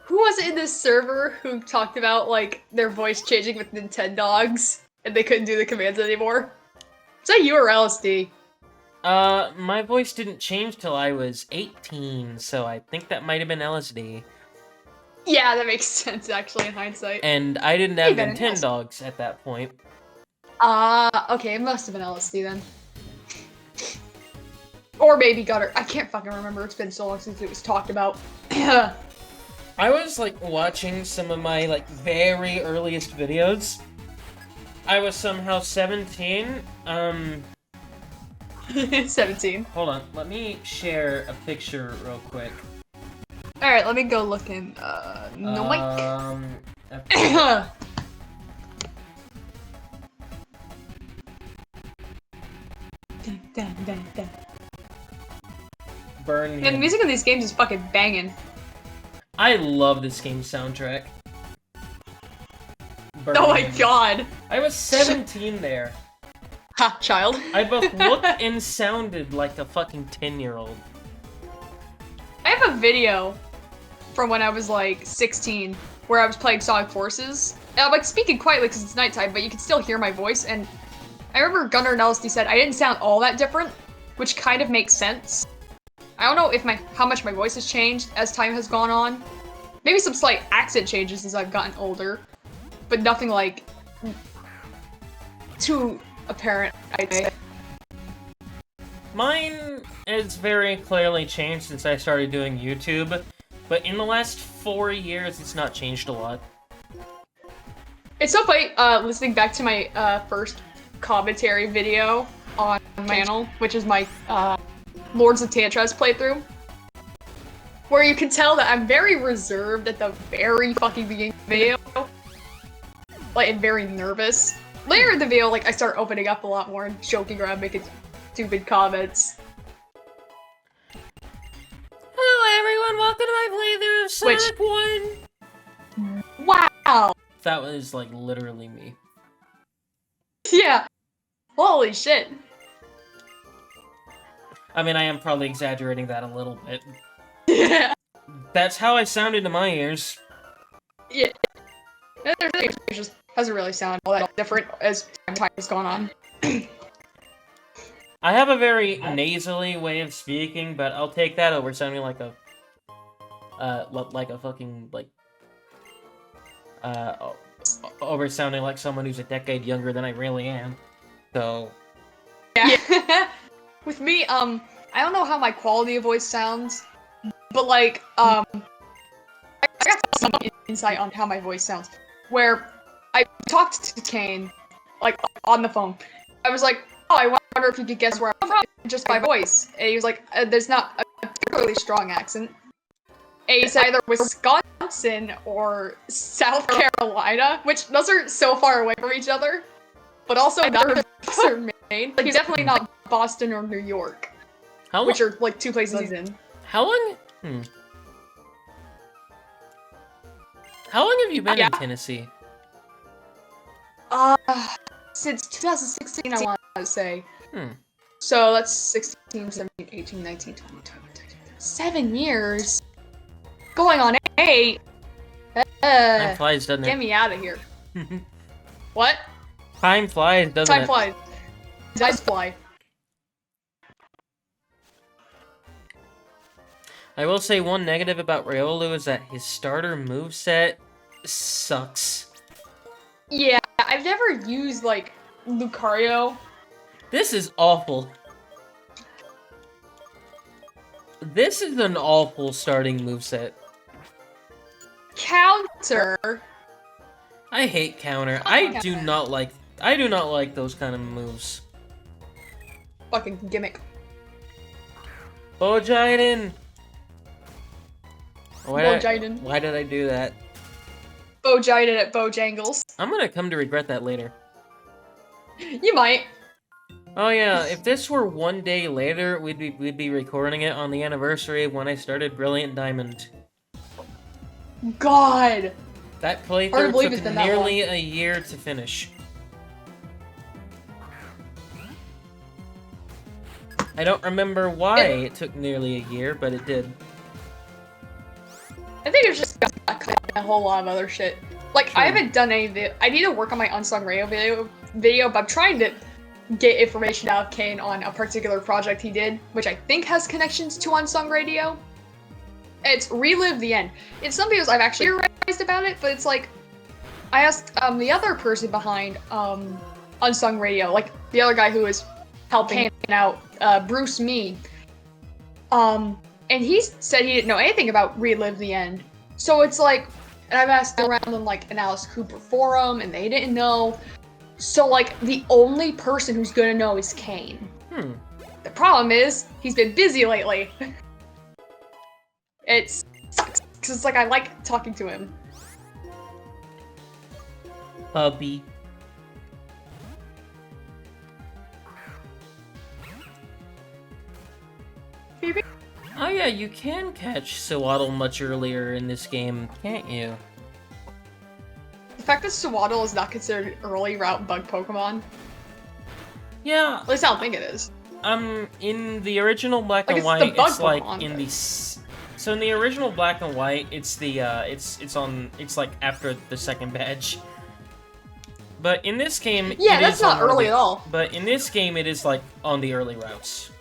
Who was it in this server who talked about, like, their voice changing with Nintendogs, and they couldn't do the commands anymore? Is that you or LSD? My voice didn't change till I was 18, so I think that might have been LSD. Yeah, that makes sense, actually, in hindsight. And I didn't have Nintendogs at that point. Okay, it must have been LSD then. Or maybe Gutter. I can't fucking remember, it's been so long since it was talked about. I was, like, watching some of my, like, very earliest videos. I was somehow 17, 17. Hold on, let me share a picture real quick. Alright, let me go look in, no mic. Burn me. And the music in these games is fucking banging. I love this game's soundtrack. Burn Oh my me. god. I was 17 there. Ha, child. I both looked and sounded like a fucking 10-year-old. I have a video from when I was like 16 where I was playing Sonic Forces. And I'm like speaking quietly because it's nighttime, but you can still hear my voice. And I remember Gunnar and LSD said I didn't sound all that different, which kind of makes sense. I don't know if how much my voice has changed as time has gone on. Maybe some slight accent changes as I've gotten older, but nothing like too apparent, I'd say. Mine has very clearly changed since I started doing YouTube, but in the last 4 years, it's not changed a lot. It's so funny, listening back to my first commentary video on my channel, which is my Lords of Tantras playthrough, where you can tell that I'm very reserved at the very fucking beginning of the video, like, and very nervous. Later in the video, like, I start opening up a lot more and joking around, making stupid comments. Hello everyone, welcome to my playthrough of Sonic 1! Wow! that was like literally me. Yeah. Holy shit. I mean, I am probably exaggerating that a little bit. Yeah. That's how I sounded to my ears. Yeah. It just doesn't really sound all that different as time has gone on. I have a very nasally way of speaking, but I'll take that over sounding like a fucking, like, over sounding like someone who's a decade younger than I really am. So... Yeah. With me, I don't know how my quality of voice sounds, but, like, I got some insight on how my voice sounds. Where I talked to Kane, like, on the phone. I was like, oh, I wonder if you could guess where I'm from just by voice. And he was like, there's not a particularly strong accent. And he said either Wisconsin or South Carolina, which those are so far away from each other. But also neither of those are Maine. Like, he's definitely not Boston or New York, which are, like, two places he's in. How long? How long have you been in Tennessee? Since 2016, I want to say. Hmm. So that's 16, 17, 18, 19, 20, 21, 7 years. Going on 8. Time flies, doesn't it? Get me out of here. What? Time flies, doesn't it? Time flies. Does fly. I will say one negative about Riolu is that his starter moveset sucks. Yeah, I've never used, like, Lucario. This is awful. This is an awful starting moveset. Counter. I hate counter. I do not like those kind of moves. Fucking gimmick. Bojaiden! Bojaiden. Why did I do that? Bojaiden at Bojangles. I'm gonna come to regret that later. You might. Oh yeah, if this were one day later, we'd be recording it on the anniversary of when I started Brilliant Diamond. God! That playthrough took nearly a year to finish. I don't remember why it took nearly a year, but it did. I think it's just a whole lot of other shit. Like, I haven't done any of it. I need to work on my Unsung Radio video, but I'm trying to get information out of Kane on a particular project he did, which I think has connections to Unsung Radio. It's Relive the End. In some videos, I've actually theorized about it, but it's like, I asked the other person behind Unsung Radio, like the other guy who was helping out, Bruce Me. And he said he didn't know anything about Relive the End. So it's like, and I've asked around on like an Alice Cooper forum, and they didn't know. So like, the only person who's gonna know is Kane. The problem is, he's been busy lately. It sucks, because it's like, I like talking to him. Hubby. Oh yeah, you can catch Sewaddle much earlier in this game, can't you? The fact that Sewaddle is not considered early route bug Pokemon. Yeah. At least I don't think it is. In the original Black and White, it's like in the... So in the original Black and White, it's the, it's like after the second badge. But in this game, yeah, that's not early at all. But in this game, it is like on the early routes.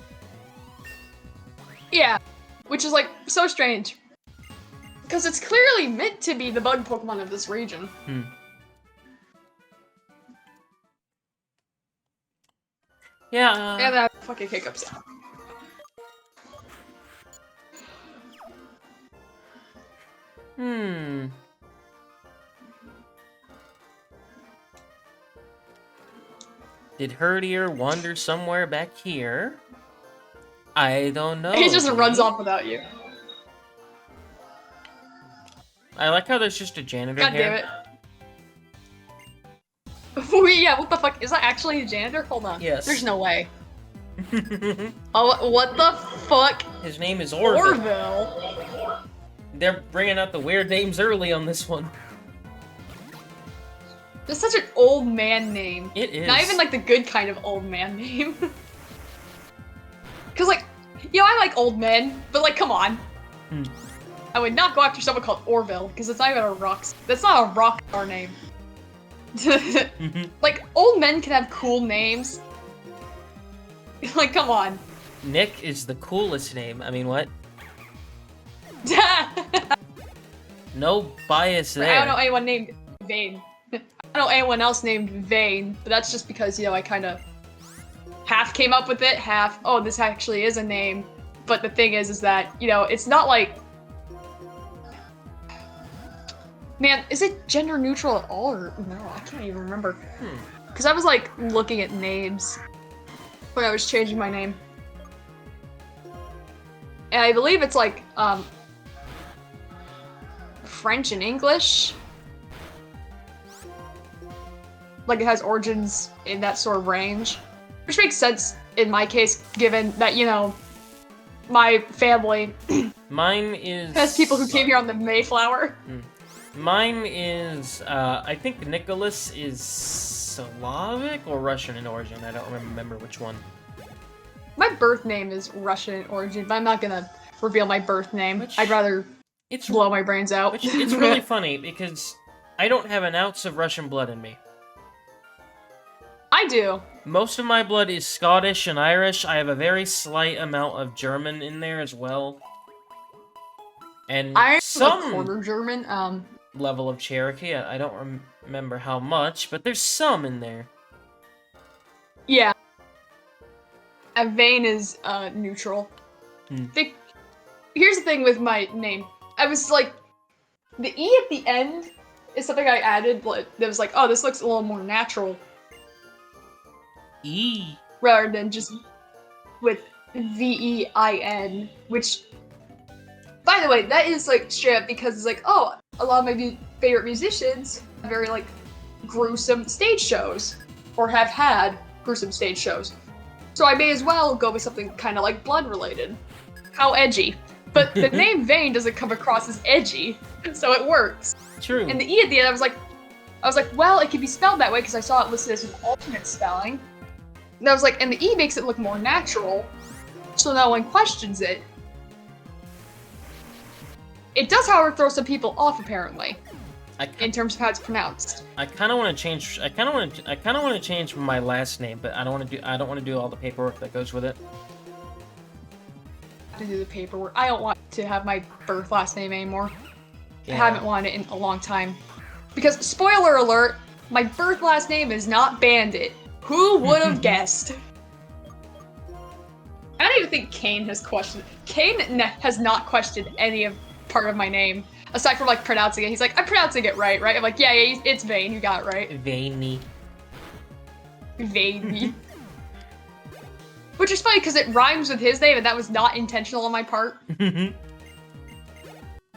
Yeah, which is like so strange. Because it's clearly meant to be the bug Pokemon of this region. Yeah. Yeah, that fucking hiccups. Did Herdier wander somewhere back here? I don't know. He just runs off without you. I like how there's just a janitor God here. damn it. Wait, yeah, what the fuck? Is that actually a janitor? Hold on. Yes. There's no way. Oh, what the fuck? His name is Orville. Orville? They're bringing out the weird names early on this one. That's such an old man name. It is. Not even like the good kind of old man name. Cause like, I like old men, but like, come on. I would not go after someone called Orville, because it's not even a rock. That's not a rock star name. Like, old men can have cool names. Like, come on. Nick is the coolest name. I mean, what? No bias there. I don't know anyone named Vane. I don't know anyone else named Vane, but that's just because, I kind of half came up with it, half, oh, this actually is a name. But the thing is that, it's not like... Man, is it gender neutral at all, or no? I can't even remember. Because I was, like, looking at names when I was changing my name. And I believe it's, like, French and English. Like, it has origins in that sort of range. Which makes sense in my case, given that, my family Mine is... has people who came here on the Mayflower. Mine is, I think Nicholas is Slavic or Russian in origin. I don't remember which one. My birth name is Russian in origin, but I'm not gonna reveal my birth name. I'd rather blow my brains out. It's really funny, because I don't have an ounce of Russian blood in me. I do. Most of my blood is Scottish and Irish. I have a very slight amount of German in there as well. And I'm some a quarter German, level of Cherokee. I don't remember how much, but there's some in there. Yeah. And Vane is, neutral. Here's the thing with my name. I was like, the E at the end is something I added that was like, oh, this looks a little more natural. E. Rather than just with V-E-I-N, which, by the way, that is, like, straight up because it's like, oh, a lot of my favorite musicians have very, like, gruesome stage shows, or have had gruesome stage shows. So I may as well go with something kind of, like, blood-related. How edgy. But the name Vane doesn't come across as edgy, so it works. True. And the E at the end, I was like, well, it could be spelled that way because I saw it listed as an alternate spelling. And I was like, and the E makes it look more natural, so no one questions it. It does, however, throw some people off, apparently, in terms of how it's pronounced. I kind of want to change. I kind of want to change my last name, but I don't want to do all the paperwork that goes with it. To do the paperwork. I don't want to have my birth last name anymore. Yeah. I haven't wanted it in a long time. Because, spoiler alert, my birth last name is not Bandit. Who would have guessed? I don't even think Kane has questioned. Kane has not questioned any of part of my name. Aside from, like, pronouncing it. He's like, I'm pronouncing it right? I'm like, yeah, it's Vane, you got it right. Vaney. Vaney. Which is funny, because it rhymes with his name, and that was not intentional on my part.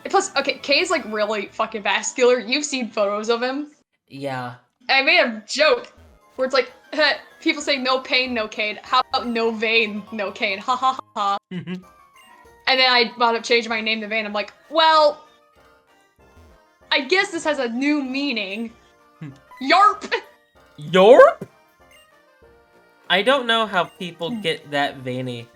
Plus, okay, Kay's, like, really fucking vascular. You've seen photos of him. Yeah. And I made a joke, where it's like, people say no pain, no Kane. How about no vein, no Kane? Ha ha ha ha. And then I wound up changing my name to Vane. I'm like, well, I guess this has a new meaning. Yarp! Yarp? I don't know how people get that veiny.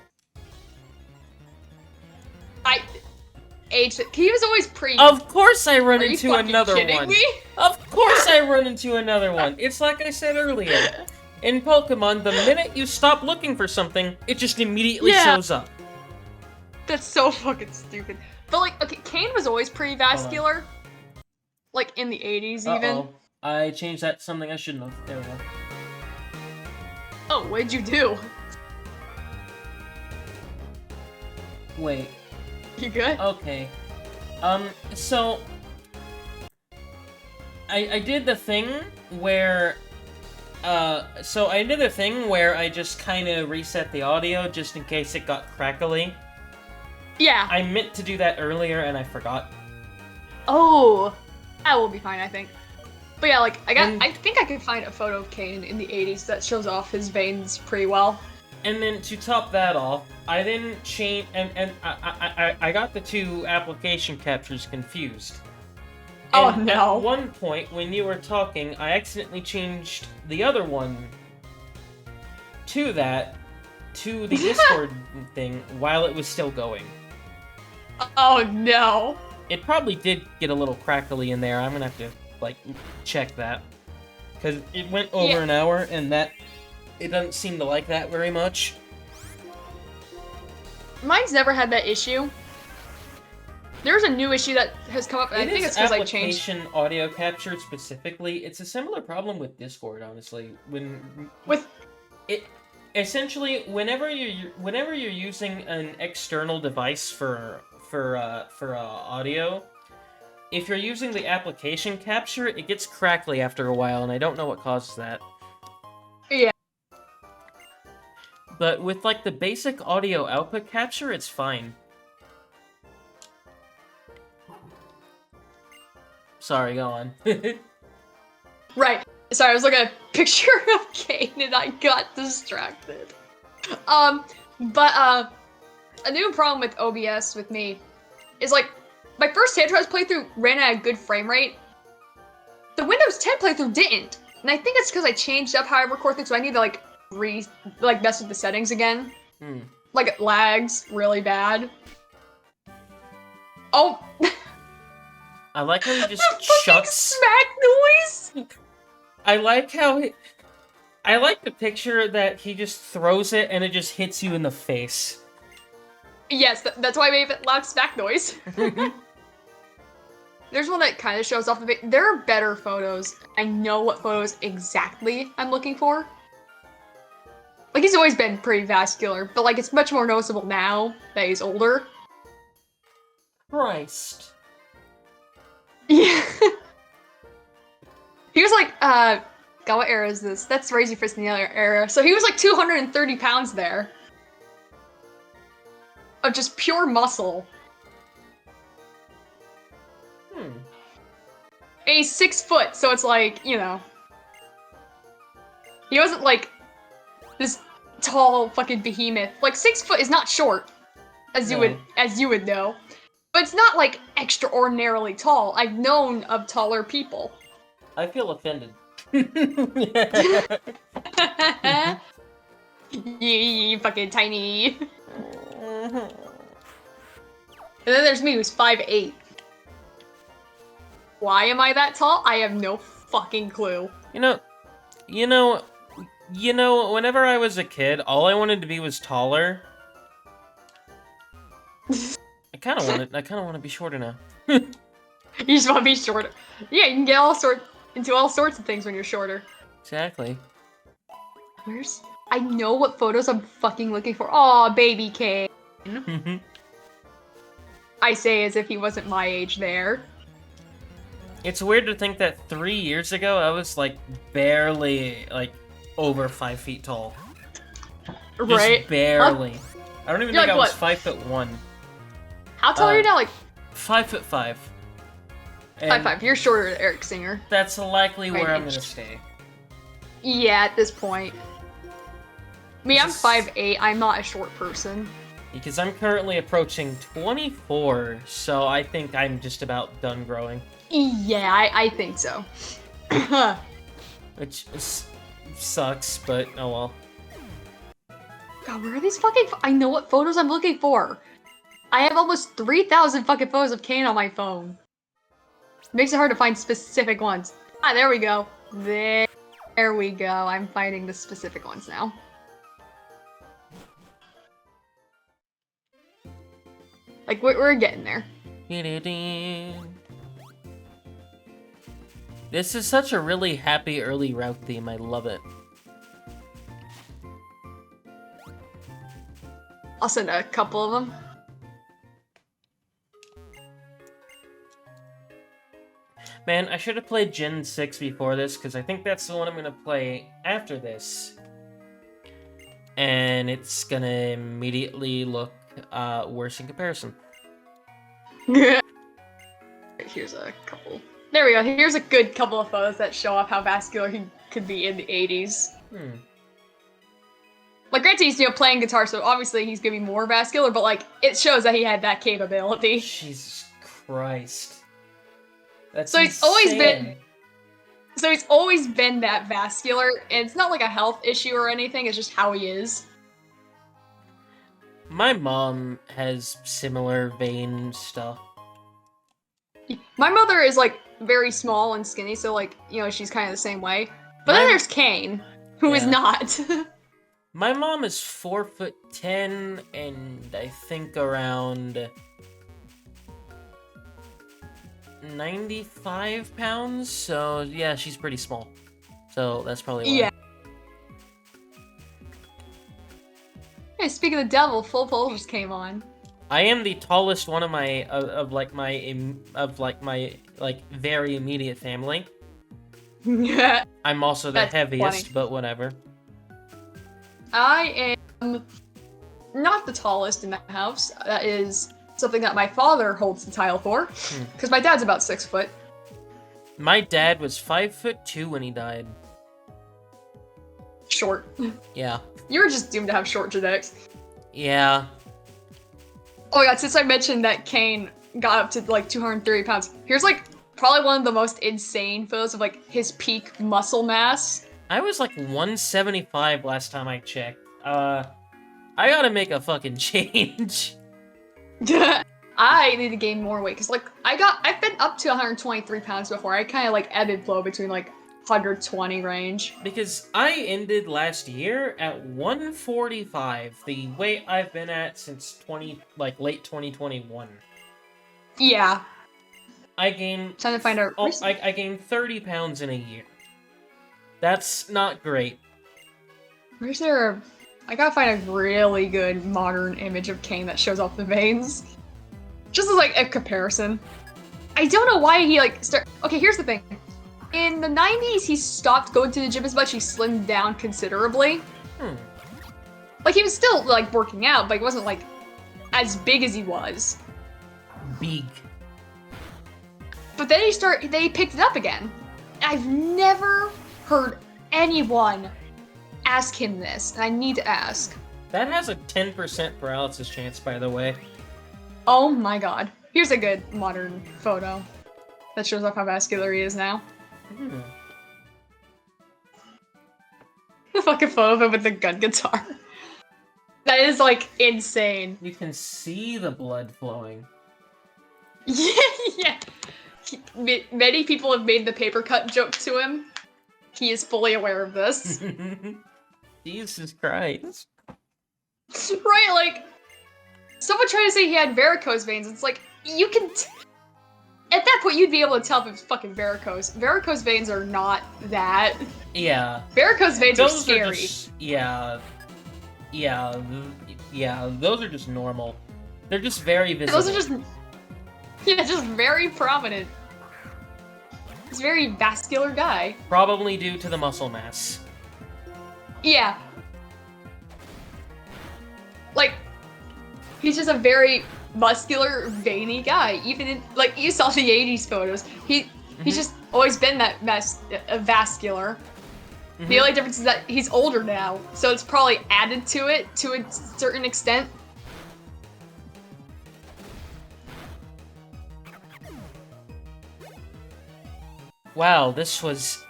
He was always pre. Of course I run into fucking another kidding one. me? Of course I run into another one. It's like I said earlier. In Pokemon, the minute you stop looking for something, it just immediately shows up. That's so fucking stupid. But, like, okay, Kane was always pretty vascular. Like, in the 80s, even. I changed that to something I shouldn't have. There we go. Oh, what'd you do? Wait. You good? Okay. So... I did the thing where... I just kind of reset the audio just in case it got crackly. Yeah. I meant to do that earlier and I forgot. Oh, that will be fine, I think. But yeah, like, I think I could find a photo of Kane in the 80s that shows off his veins pretty well. And then to top that off, I then changed, and I got the two application captures confused. Oh, And no. at one point, when you were talking, I accidentally changed the other one to the Discord thing, while it was still going. Oh, no. It probably did get a little crackly in there. I'm gonna have to, like, check that. Because it went over an hour, and it doesn't seem to like that very much. Mine's never had that issue. There's a new issue that has come up, and I think it's because I changed... application audio capture specifically. It's a similar problem with Discord, honestly. Essentially, whenever you're using an external device for audio, if you're using the application capture, it gets crackly after a while, and I don't know what causes that. Yeah. But with, like, the basic audio output capture, it's fine. Sorry, go on. Right. Sorry, I was looking at a picture of Kane and I got distracted. But a new problem with OBS with me is, like, my first Tantros playthrough ran at a good frame rate. The Windows 10 playthrough didn't. And I think it's because I changed up how I record things, so I need to, like, mess with the settings again. Like, it lags really bad. Oh! I like how he just chucks smack noise! I like the picture that he just throws it and it just hits you in the face. Yes, that's why I made it loud smack noise. There's one that kind of shows off the bit. There are better photos. I know what photos exactly I'm looking for. Like, he's always been pretty vascular, but, like, it's much more noticeable now that he's older. Christ. Yeah. He was like, God, what era is this? That's Crazy Fist in the other era. So he was like 230 pounds there. Of just pure muscle. And he's 6 foot, so it's like, you know. He wasn't like this tall fucking behemoth. Like, 6 foot is not short, as you would know. But it's not like extraordinarily tall. I've known of taller people. I feel offended. You fucking tiny. And then there's me, who's 5'8". Why am I that tall? I have no fucking clue. You know, whenever I was a kid, all I wanted to be was taller. I kind of want to be shorter now. You just want to be shorter. Yeah, you can get into all sorts of things when you're shorter. Exactly. I know what photos I'm fucking looking for. Aw, baby Kane. I say as if he wasn't my age there. It's weird to think that 3 years ago, I was, like, barely, like, over 5 feet tall. Right? Just barely. Huh? I don't even think I was 5'1". How tall are you now? Like 5'5". 5'5". You're shorter than Eric Singer. That's likely where I'm gonna stay. Yeah, at this point. Me, I'm 5'8". I'm not a short person. Because I'm currently approaching 24, so I think I'm just about done growing. Yeah, I think so. Which sucks, but oh well. God, where are these fucking... I know what photos I'm looking for. I have almost 3,000 fucking photos of Kane on my phone. Makes it hard to find specific ones. Ah, there we go. There we go. I'm finding the specific ones now. Like, we're getting there. This is such a really happy early route theme. I love it. I'll send a couple of them. Man, I should have played Gen 6 before this, because I think that's the one I'm going to play after this. And it's going to immediately look worse in comparison. Here's a couple. There we go. Here's a good couple of photos that show off how vascular he could be in the 80s. Like, granted, he's, playing guitar, so obviously he's gonna be more vascular, but, like, it shows that he had that capability. Jesus Christ. That's So he's always been insane. so he's always been that vascular, and it's not like a health issue or anything, it's just how he is. My mom has similar vein stuff. My mother is like very small and skinny, so like, she's kind of the same way. But then My- there's Kane, who is Yeah. not. My mom is 4'10" and I think around 95 pounds. So yeah, she's pretty small. So that's probably why. Yeah. Hey, speaking of the devil, full poll just came on. I am the tallest one of my very immediate family. Yeah. I'm also the That's heaviest, funny. but whatever. I am not the tallest in the house. That is something that my father holds the title for, because my dad's about 6 foot. My dad was 5'2" when he died. Short. Yeah. You were just doomed to have short genetics. Yeah. Oh my god, since I mentioned that Kane got up to like 230 pounds, here's like probably one of the most insane photos of like his peak muscle mass. I was like 175 last time I checked. I gotta make a fucking change. I need to gain more weight because like I've been up to 123 pounds before. I kind of like ebb and flow between like 120 range. Because I ended last year at 145, the weight I've been at since late 2021. Yeah. I gained Trying to find out. I gained 30 pounds in a year. That's not great. Where's there? I gotta find a really good modern image of Kane that shows off the veins. Just as like a comparison. I don't know why he like Okay, here's the thing. In the 90s, he stopped going to the gym as much. He slimmed down considerably. Like he was still like working out, but he wasn't like as big as he was. Big. But then they picked it up again. I've never heard anyone ask him this, and I need to ask. That has a 10% paralysis chance, by the way. Oh my god. Here's a good modern photo that shows off how vascular he is now. The fucking photo of him with the gun guitar. That is like insane. You can see the blood flowing. Yeah. Many people have made the paper cut joke to him. He is fully aware of this. Jesus Christ. Right, like, someone tried to say he had varicose veins. It's like, you can... At that point, you'd be able to tell if it was fucking varicose. Varicose veins are not that. Yeah. Varicose veins are Those scary. are just, yeah, those are just normal. They're just very visible. Those are just... Yeah, just very prominent. He's a very vascular guy. Probably due to the muscle mass. Yeah. Like, he's just a very muscular, veiny guy. Even in, like, you saw the 80s photos. He's just always been that vascular. The only difference is that he's older now, so it's probably added to it to a certain extent. Wow, this was...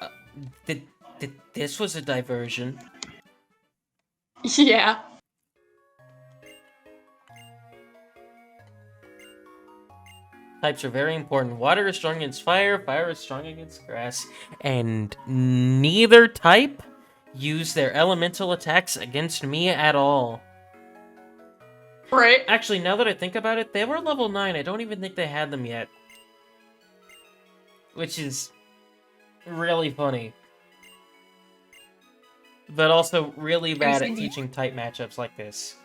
this was a diversion. Yeah. Types are very important. Water is strong against fire, fire is strong against grass, and neither type use their elemental attacks against me at all. Right. Actually, now that I think about it, they were level 9. I don't even think they had them yet. Which is really funny. But also really bad at teaching type matchups like this.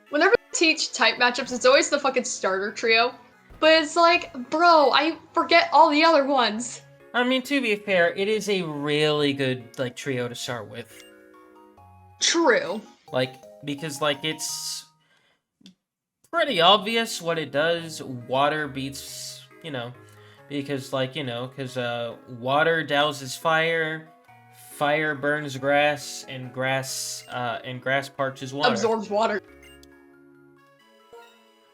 Whenever I teach type matchups, it's always the fucking starter trio. But it's like, bro, I forget all the other ones. I mean, to be fair, it is a really good, like, trio to start with. True. Like, because, like, it's pretty obvious what it does. Water beats, you know, because, like, you know, because water douses fire, fire burns grass, and grass parches water. Absorbs water.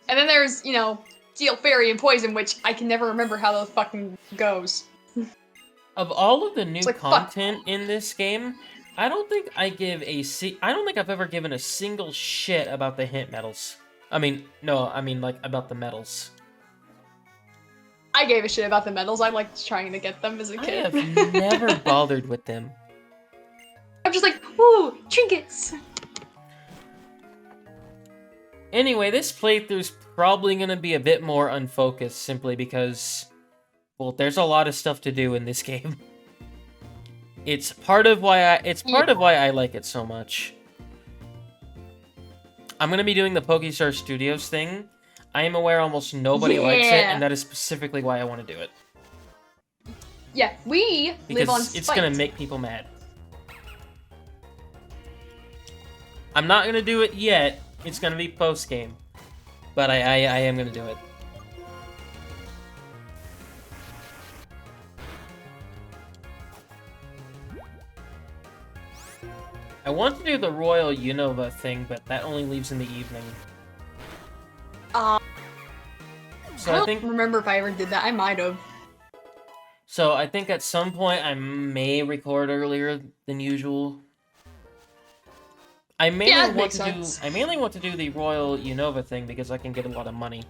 And then there's, you know, Steel, Fairy, and Poison, which I can never remember how the fucking goes. Of all of the new like, content in this game, I don't think I don't think I've ever given a single shit about the hint medals. I mean, no, I mean, like, about the medals. I gave a shit about the medals. I liked trying to get them as a kid. I have never bothered with them. I'm just like, ooh, trinkets! Anyway, this playthrough's probably gonna be a bit more unfocused, simply because, well, there's a lot of stuff to do in this game. It's part of why I like it so much. I'm gonna be doing the Pokestar Studios thing. I am aware almost nobody likes it, and that is specifically why I want to do it. Yeah, we live on spite. It's gonna make people mad. I'm not gonna do it yet. It's gonna be post-game. But I am gonna do it. I want to do the Royal Unova thing, but that only leaves in the evening. So I don't remember if I ever did that. I might have. So I think at some point I may record earlier than usual. I mainly want to do the Royal Unova thing because I can get a lot of money.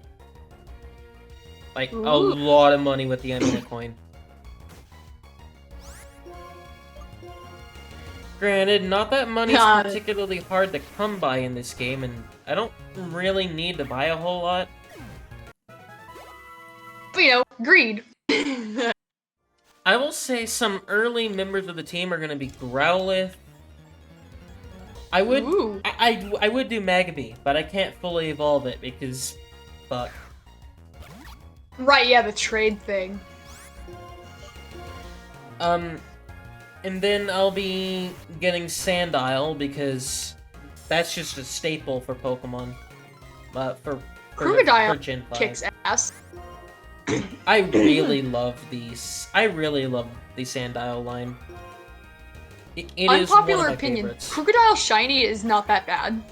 Like, a lot of money with the Anima coin. Granted, not that money's particularly hard to come by in this game, and I don't really need to buy a whole lot. But, you know, greed. I will say some early members of the team are going to be Growlithe. I would do Magby, but I can't fully evolve it because, fuck. Right, yeah, the trade thing. And then I'll be getting Sandile because that's just a staple for Pokemon. For Crocodile kicks ass. I really love these. I really love the Sandile line. It is unpopular one of my opinion. favorites. Crocodile Shiny is not that bad.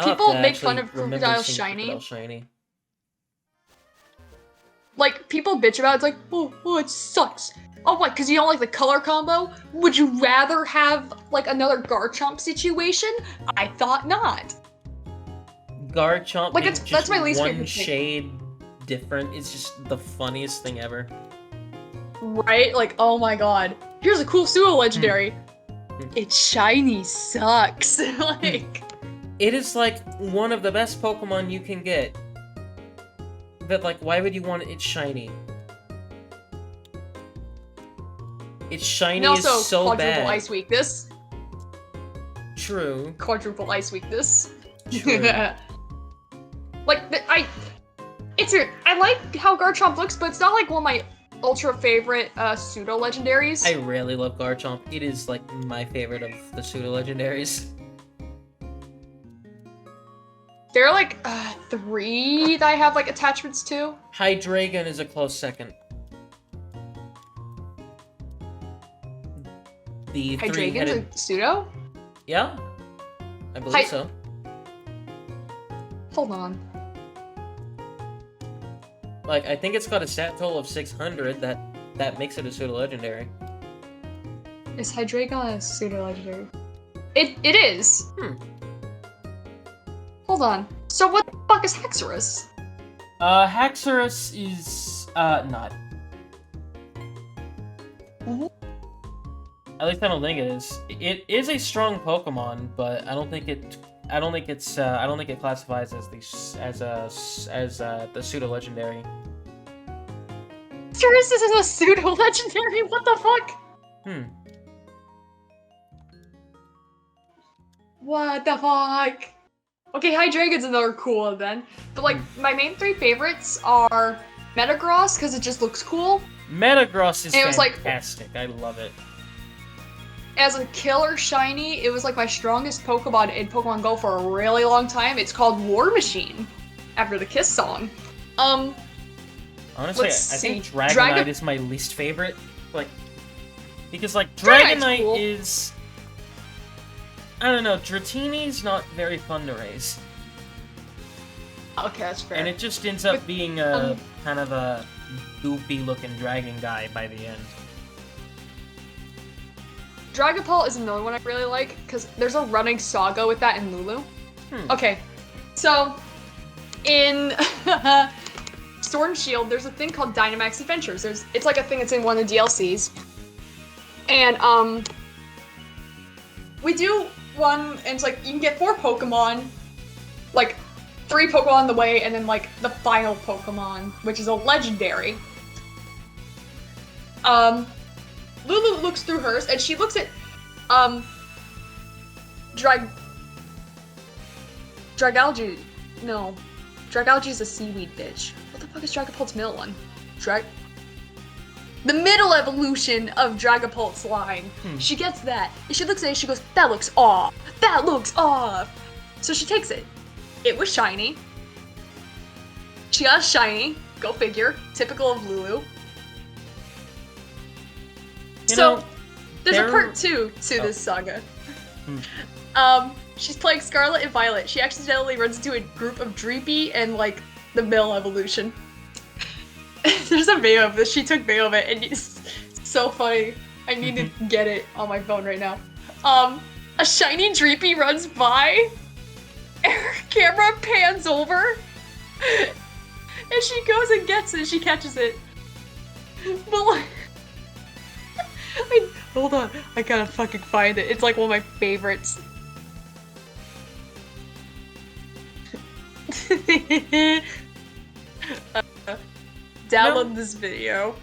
People make fun of Crocodile Shiny. Like, people bitch about it. It's like, oh, it sucks. Oh, what, because you don't like the color combo? Would you rather have, like, another Garchomp situation? I thought not. Garchomp like, being that's my least one favorite shade different. It's just the funniest thing ever. Right? Like, oh my god. Here's a cool pseudo-legendary. Its shiny sucks. Like... It is, like, one of the best Pokemon you can get. But, like, why would you want it shiny? Its shiny is so bad. Quadruple Ice Weakness. True. Quadruple Ice Weakness. True. Like, it's weird. I like how Garchomp looks, but it's not like one of my ultra favorite pseudo-legendaries. I really love Garchomp. It is, like, my favorite of the pseudo-legendaries. There are, like, 3 that I have, like, attachments to. Hydreigon is a close second. The Hydreigon's a pseudo? Yeah, I believe so. Hold on. Like, I think it's got a stat total of 600 that makes it a pseudo-legendary. Is Hydreigon a pseudo-legendary? It is! Hold on. So what the fuck is Hexorus? Hexorus is, not. At least I don't think it is. It is a strong Pokemon, but I don't think it classifies as the pseudo-legendary. Hexorus is a pseudo-legendary? What the fuck? What the fuck? Okay, Hydreigon's another cool one then. But, like, my main 3 favorites are Metagross, because it just looks cool. Metagross is fantastic. I love it. As a killer shiny, it was, like, my strongest Pokemon in Pokemon Go for a really long time. It's called War Machine, after the Kiss song. Honestly, I think Dragonite is my least favorite. Like, because, like, Dragonite is... I don't know, Dratini's not very fun to raise. Okay, that's fair. And it just ends up being a kind of a goofy-looking dragon guy by the end. Dragapult is another one I really like, because there's a running saga with that in Lulu. Okay, so in Sword and Shield, there's a thing called Dynamax Adventures. It's like a thing that's in one of the DLCs. And we do one, and it's like you can get 4 Pokemon, like 3 Pokemon on the way, and then like the final Pokemon, which is a legendary. Lulu looks through hers, and she looks at Dragalge. No, Dragalge is a seaweed bitch. What the fuck is Dragapult's middle one? The middle evolution of Dragapult's line. She gets that. And she looks at it and she goes, that looks off. That looks off. So she takes it. It was shiny. She got a shiny. Go figure. Typical of Lulu. There's a part 2 to this saga. She's playing Scarlet and Violet. She accidentally runs into a group of Dreepy and like the middle evolution. There's a video of this. She took video of it, and it's so funny. I need to get it on my phone right now. A shiny Dreepy runs by, and her camera pans over, and she goes and gets it. She catches it. But like, hold on, I gotta fucking find it. It's like one of my favorites. Download this video.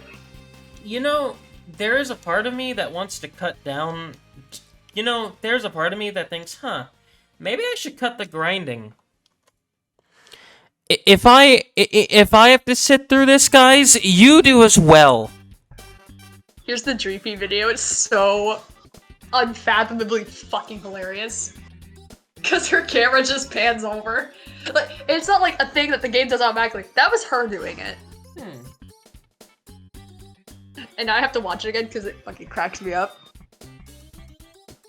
You know, there is a part of me that wants to cut down. You know, there's a part of me that thinks, maybe I should cut the grinding. If I have to sit through this, guys, you do as well. Here's the Dreepy video. It's so unfathomably fucking hilarious. Because her camera just pans over. Like, it's not like a thing that the game does automatically. That was her doing it. And now I have to watch it again because it fucking cracks me up.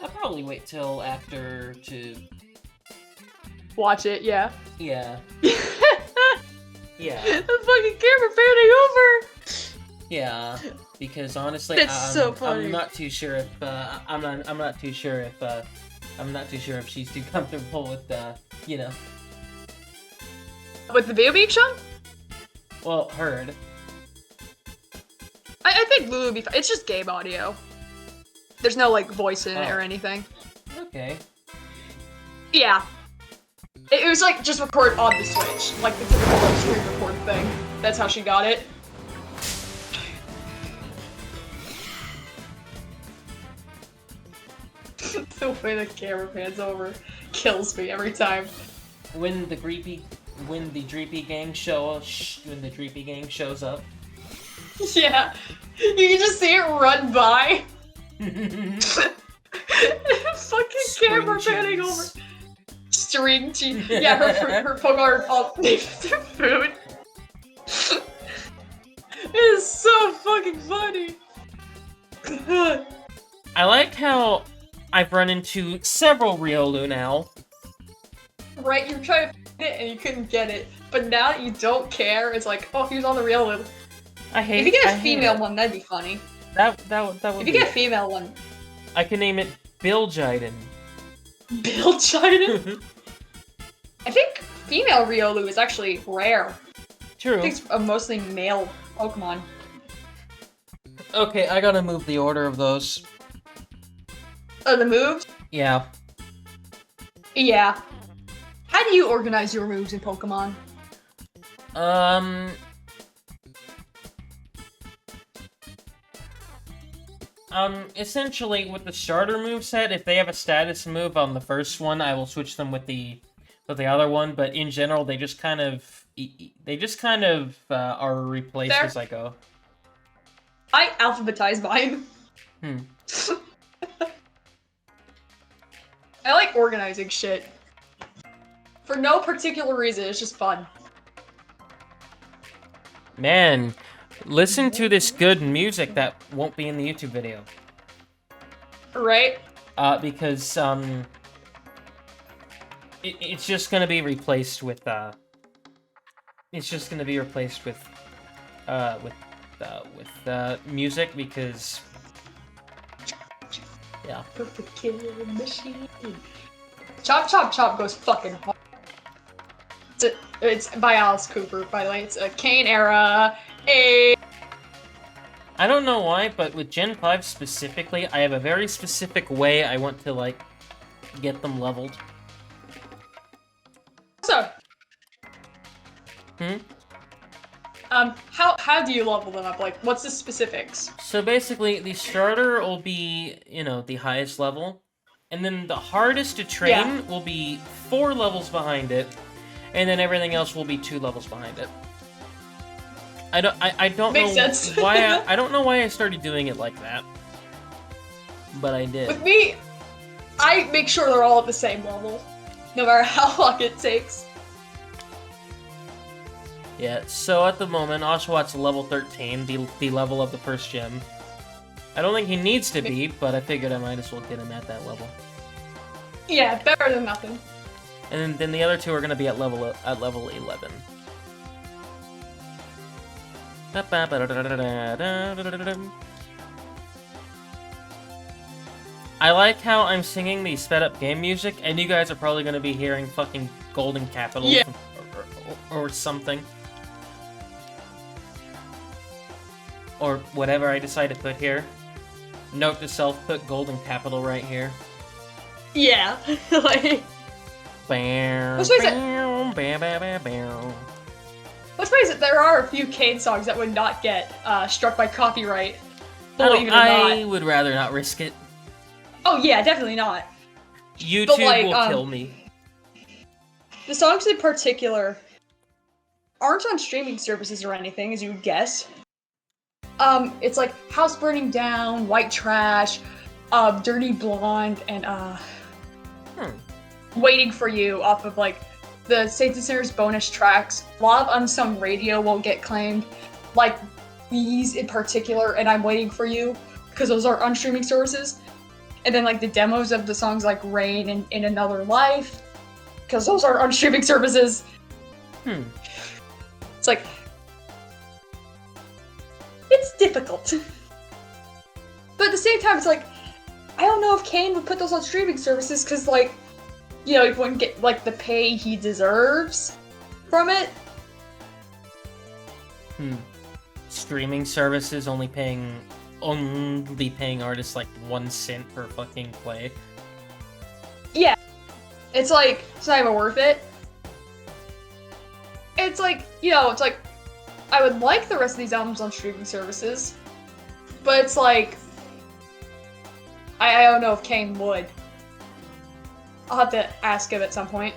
I'll probably wait till after to watch it, yeah. Yeah. Yeah. The fucking camera panning over! Yeah, because honestly, so funny. I'm not too sure if I'm not too sure if she's too comfortable with you know. With the video being shown? Well, heard. I think Lulu would be fine. It's just game audio. There's no like voice in it or anything. Okay. Yeah. It was like just record on the Switch, like the typical like, screen record thing. That's how she got it. The way the camera pans over kills me every time. When the Dreepy gang shows up. Yeah, you can just see it run by. Fucking camera panning over. String cheese. Yeah, her Pokemon are all named their food. It is so fucking funny. I like how I've run into several Riolu now. Right, you were trying to find it and you couldn't get it, but now that you don't care, it's like, oh, he was on the Riolu. If you get a female one, that'd be funny. That would. If you get a female one, I can name it Biljiden. Biljiden. I think female Riolu is actually rare. True. I think it's a mostly male Pokemon. Okay, I gotta move the order of those. Oh, the moves? Yeah. Yeah. How do you organize your moves in Pokemon? Essentially, with the starter moveset, if they have a status move on the first one, I will switch them with the other one. But in general, they just kind of are replaced as I go. I alphabetize mine. I like organizing shit. For no particular reason, it's just fun. Man, listen to this good music that won't be in the YouTube video. Right? Because, it's just gonna be replaced with, it's just gonna be replaced with music because yeah. Perfect kill machine. Chop Chop Chop goes fucking hard. It's by Alice Cooper, by the way. It's a Kane era. I don't know why, but with Gen 5 specifically, I have a very specific way I want to, like, get them leveled. So. Hmm? How do you level them up? Like, what's the specifics? So basically, the starter will be, you know, the highest level, and then the hardest to train will be 4 levels behind it, and then everything else will be 2 levels behind it. I don't Makes know sense. why I don't know why I started doing it like that, but I did. With me, I make sure they're all at the same level, no matter how long it takes. Yeah. So at the moment, Oshawat's level 13, the level of the first gym. I don't think he needs to be, but I figured I might as well get him at that level. Yeah, better than nothing. And then the other 2 are gonna be at level 11. I like how I'm singing the sped up game music, and you guys are probably going to be hearing fucking Golden Capital or something. Or whatever I decide to put here. Note to self, put Golden Capital right here. Yeah, like... Let's face it. Let's face it, there are a few Kane songs that would not get struck by copyright. Believe it or I not. would rather not risk it. Oh yeah, definitely not. YouTube like, will kill me. The songs in particular aren't on streaming services or anything, as you would guess. It's like House Burning Down, White Trash, Dirty Blonde, and Waiting for You off of like the Saints and Sinners bonus tracks. A lot of Unsung Radio won't get claimed, like these in particular, and I'm Waiting for You, because those are on streaming services. And then like the demos of the songs like Rain and In Another Life, because those are on streaming services. It's like, it's difficult. But at the same time, it's like, I don't know if Kane would put those on streaming services, because like, you know, he wouldn't get like the pay he deserves from it. Streaming services only paying artists like 1 cent per fucking play. Yeah. It's like, it's not even worth it. It's like, you know, it's like, I would like the rest of these albums on streaming services, but it's like, I don't know if Kane would. I'll have to ask him at some point.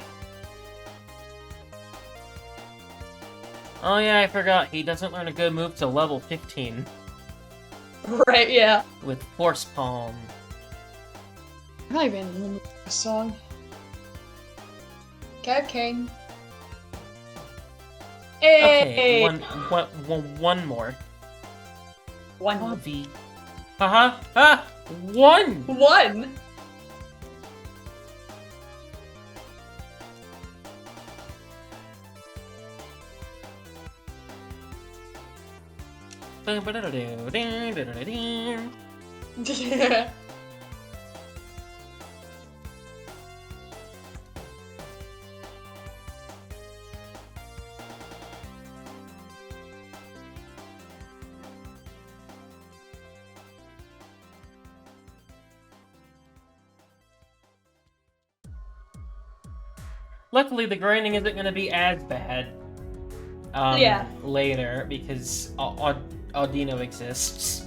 Oh yeah, I forgot. He doesn't learn a good move till level 15. Right, yeah. With Force Palm. I'm not even remember the song. Cab King. Hey! Okay, one more. One. V. Haha! Ah! One! One! Yeah. Luckily, the grinding isn't going to be as bad later, because Aldino exists.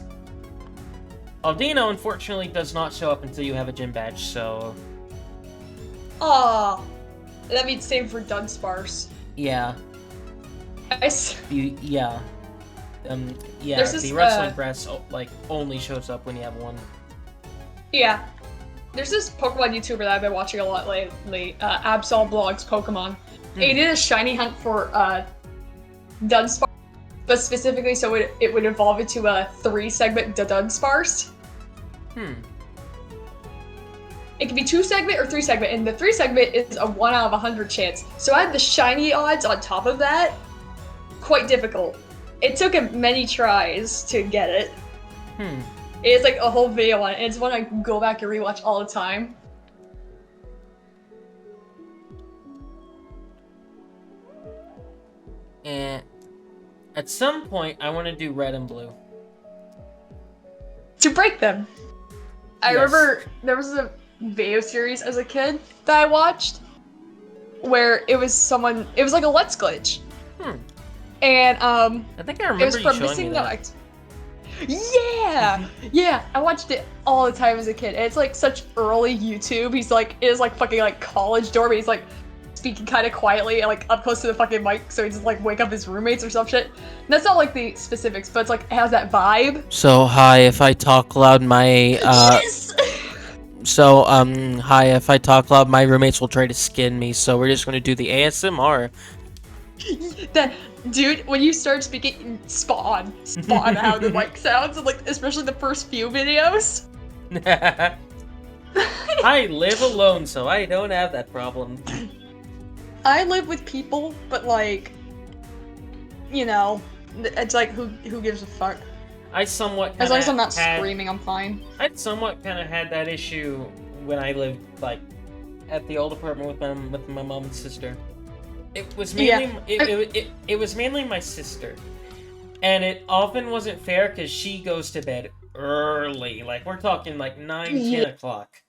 Aldino, unfortunately, does not show up until you have a gym badge, so... Aw. That means same for Dunsparce. Yeah. Yeah. The wrestling press, like, only shows up when you have one. Yeah. There's this Pokemon YouTuber that I've been watching a lot lately, Absol Blogs Pokemon. He did a shiny hunt for Dunsparce, but specifically so it would evolve into a 3-segment Dunsparce. It can be 2-segment or 3-segment, and the 3-segment is a 1 out of 100 chance. So I had the shiny odds on top of that, quite difficult. It took him many tries to get it. It's like a whole video on it, and it's one I go back and rewatch all the time. And at some point, I want to do red and blue. To break them. I Yes. remember there was a video series as a kid that I watched where it was like a Let's Glitch. And I think I remember it was you from showing Missing me No that. Yeah! Yeah, I watched it all the time as a kid. And it's like such early YouTube. It is like fucking like college dorm. He's like speaking kind of quietly and like up close to the fucking mic, so he just like wake up his roommates or some shit. And that's not like the specifics, but it's like it has that vibe. So hi, if I talk loud, my Yes! hi, if I talk loud, my roommates will try to skin me. So we're just gonna do the ASMR. That dude, when you start speaking, spawn how the mic sounds, and like especially the first few videos. I live alone, so I don't have that problem. I live with people, but like, you know, it's like who gives a fuck? I somewhat As long as I'm kinda not screaming, I'm fine. I somewhat kind of had that issue when I lived like at the old apartment with my mom and sister. It was mainly it was mainly my sister, and it often wasn't fair because she goes to bed early. Like we're talking like 9-10 o'clock.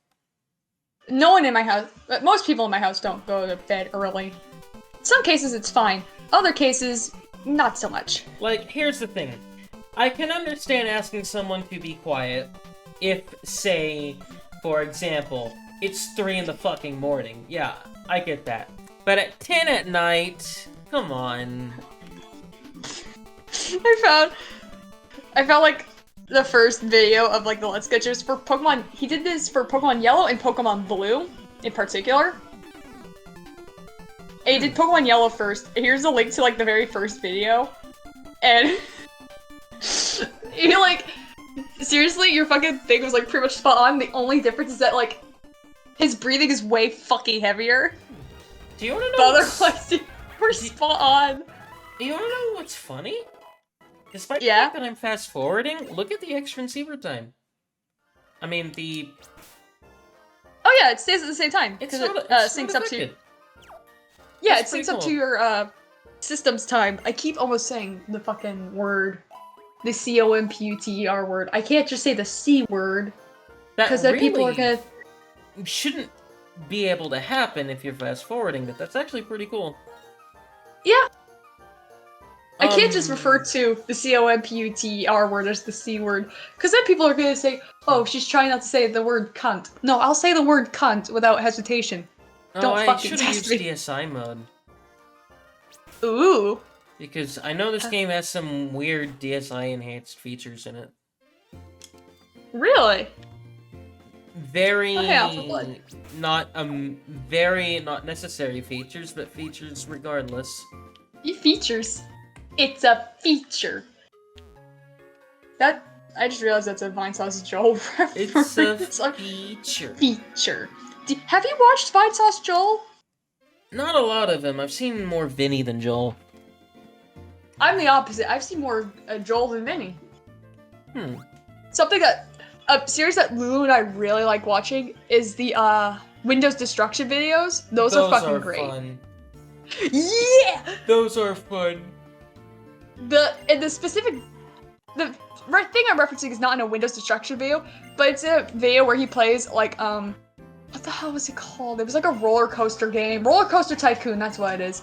No one in my house, most people in my house don't go to bed early. Some cases it's fine. Other cases, not so much. Like, here's the thing. I can understand asking someone to be quiet if, say, for example, it's 3 in the fucking morning. Yeah, I get that. But at 10 at night, come on. I found like the first video of like the Let's Sketchers for Pokemon. He did this for Pokemon Yellow and Pokemon Blue in particular. And he did Pokemon Yellow first. Here's a link to like the very first video. And you're like, seriously, your fucking thing was like pretty much spot on. The only difference is that like his breathing is way fucking heavier. Do you want to know? But otherwise, we're spot on. You want to know what's funny? Despite the Yeah. fact that I'm fast forwarding, look at the extra receiver time. I mean, Oh yeah, it stays at the same time it's because not, it it's syncs not up to. affected. Yeah, That's it syncs pretty up to cool. your system's time. I keep almost saying the fucking word, the COMPUTER word. I can't just say the C word That because then people are really gonna. shouldn't be able to happen if you're fast forwarding, but that's actually pretty cool. Yeah. I can't just Um, refer to the COMPUTER word as the C word, because then people are gonna say, "Oh, she's trying not to say the word cunt." No, I'll say the word cunt without hesitation. Oh, Don't I fucking should have test used me. DSI mode. Ooh. Because I know this game has some weird DSI enhanced features in it. Really? Very Oh, yeah, for what? very not necessary features, but features regardless. Features. It's a feature. That I just realized that's a Vinesauce Joel reference. It's a like feature. feature. Have you watched Vinesauce Joel? Not a lot of them. I've seen more Vinny than Joel. I'm the opposite. I've seen more Joel than Vinny. Something that a series that Lulu and I really like watching is the Windows destruction videos. Those are fucking great. Fun. Yeah. Those are fun. The right thing I'm referencing is not in a Windows destruction video, but it's a video where he plays like what the hell was it called? It was like a roller coaster game, Roller Coaster Tycoon. That's what it is.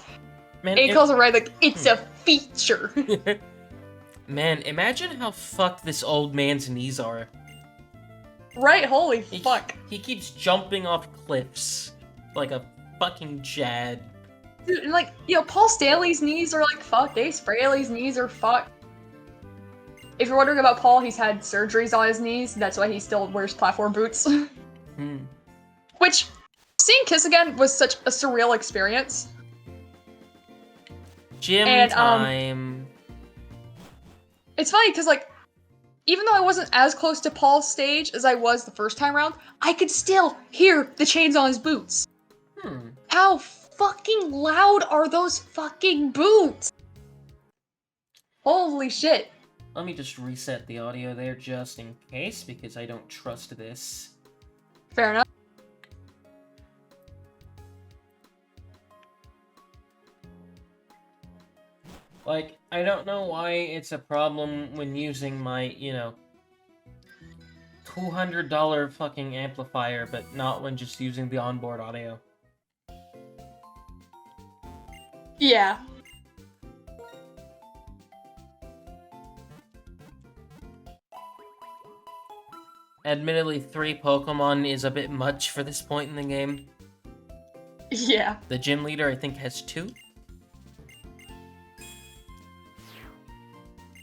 Man, And he calls it right like it's a feature. Man, imagine how fucked this old man's knees are. Right? Holy He, fuck, He keeps jumping off cliffs like a fucking Jad. dude! And like Paul Stanley's knees are like fucked. Ace Frehley's knees are fucked. If you're wondering about Paul, he's had surgeries on his knees. That's why he still wears platform boots. Which, seeing Kiss again was such a surreal experience. Gym And, time. It's funny because like, even though I wasn't as close to Paul's stage as I was the first time around, I could still hear the chains on his boots. How fucking loud are those fucking boots? Holy shit. Let me just reset the audio there just in case, because I don't trust this. Fair enough. Like, I don't know why it's a problem when using my, you know, $200 fucking amplifier, but not when just using the onboard audio. Yeah. Admittedly, 3 Pokemon is a bit much for this point in the game. Yeah. The gym leader, I think, has 2.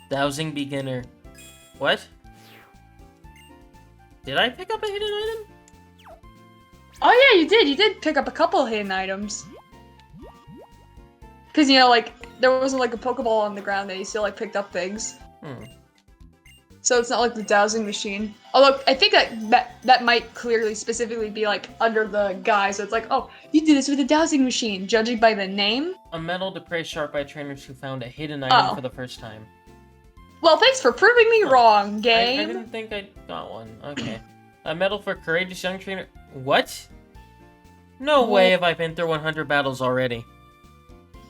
Dowsing beginner. What? Did I pick up a hidden item? Oh yeah, you did. You did pick up a couple hidden items. Because, you know, like, there wasn't, like, a Pokeball on the ground and you still, like, picked up things. So it's not like the dowsing machine. Although, I think that might clearly specifically be, like, under the guise. So it's like, oh, you did this with a dowsing machine, judging by the name? A medal to praise sharp by trainers who found a hidden item for the first time. Well, thanks for proving me wrong, game. I didn't think I got one. Okay. A medal for courageous young trainer. What? No way have I been through 100 battles already.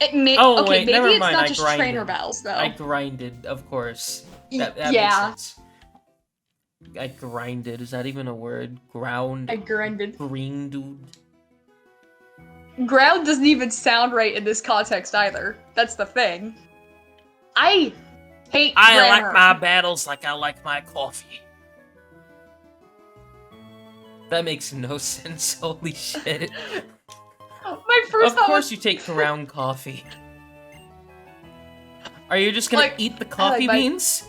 Okay, wait, maybe never it's mind. not I just grinded. trainer battles, though. I grinded, of course. That yeah. makes sense. I grinded. Is that even a word? Ground? I grinded. Green dude? Ground doesn't even sound right in this context either. That's the thing. I hate grammar. I like my battles like I like my coffee. That makes no sense. Holy shit. My first Of course you take ground coffee. Are you just gonna eat the coffee beans?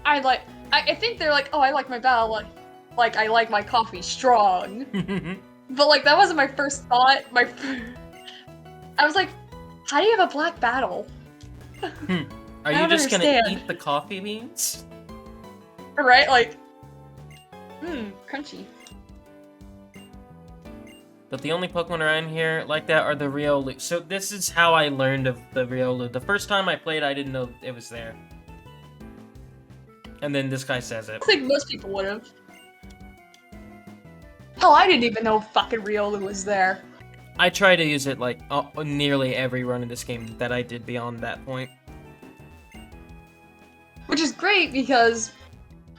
I think they're like, oh, I like my battle, like I like my coffee strong. But, like, that wasn't my first thought. I was like, how do you have a black battle? Are you just gonna eat the coffee beans? Right, like, crunchy. But the only Pokemon around here like that are the Riolu. So this is how I learned of the Riolu. The first time I played, I didn't know it was there. And then this guy says it. I think most people would have. Hell, I didn't even know fucking Riolu was there. I try to use it, like, nearly every run in this game that I did beyond that point. Which is great, because...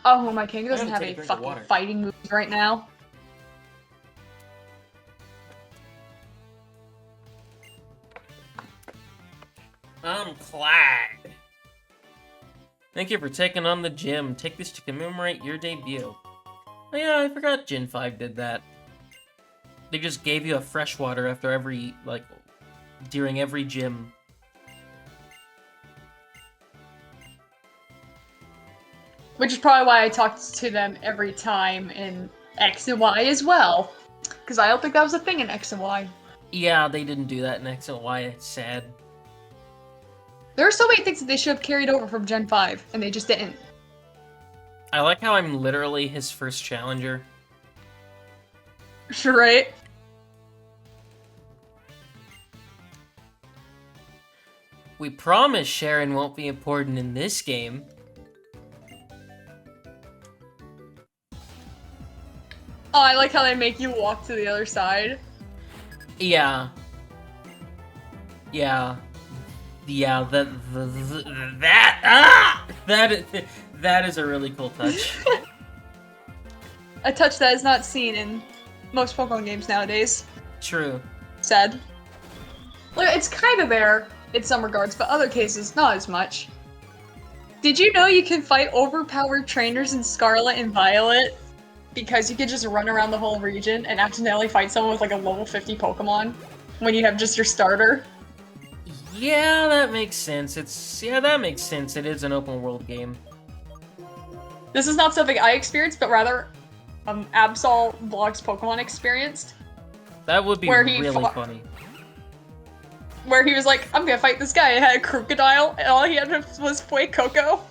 Oh, my king doesn't have any fucking fighting moves right now. I'm Clyde. Thank you for taking on the gym. Take this to commemorate your debut. Oh yeah, I forgot Gen 5 did that. They just gave you a freshwater after every, like, during every gym. Which is probably why I talked to them every time in X and Y as well. Because I don't think that was a thing in X and Y. Yeah, they didn't do that in X and Y. It's sad. There are so many things that they should have carried over from Gen 5, and they just didn't. I like how I'm literally his first challenger. Right? We promise Sharon won't be important in this game. Oh, I like how they make you walk to the other side. Yeah. Yeah. Yeah, that is a really cool touch. A touch that is not seen in most Pokemon games nowadays. True. Sad. Look, it's kind of there in some regards, but other cases, not as much. Did you know you can fight overpowered trainers in Scarlet and Violet? Because you could just run around the whole region and accidentally fight someone with like a level 50 Pokemon when you have just your starter. Yeah, that makes sense. That makes sense. It is an open world game. This is not something I experienced, but rather Absol Vlogs Pokemon experienced. That would be really funny. Where he was like, I'm gonna fight this guy. It had a crocodile, and all he had was Fuecoco.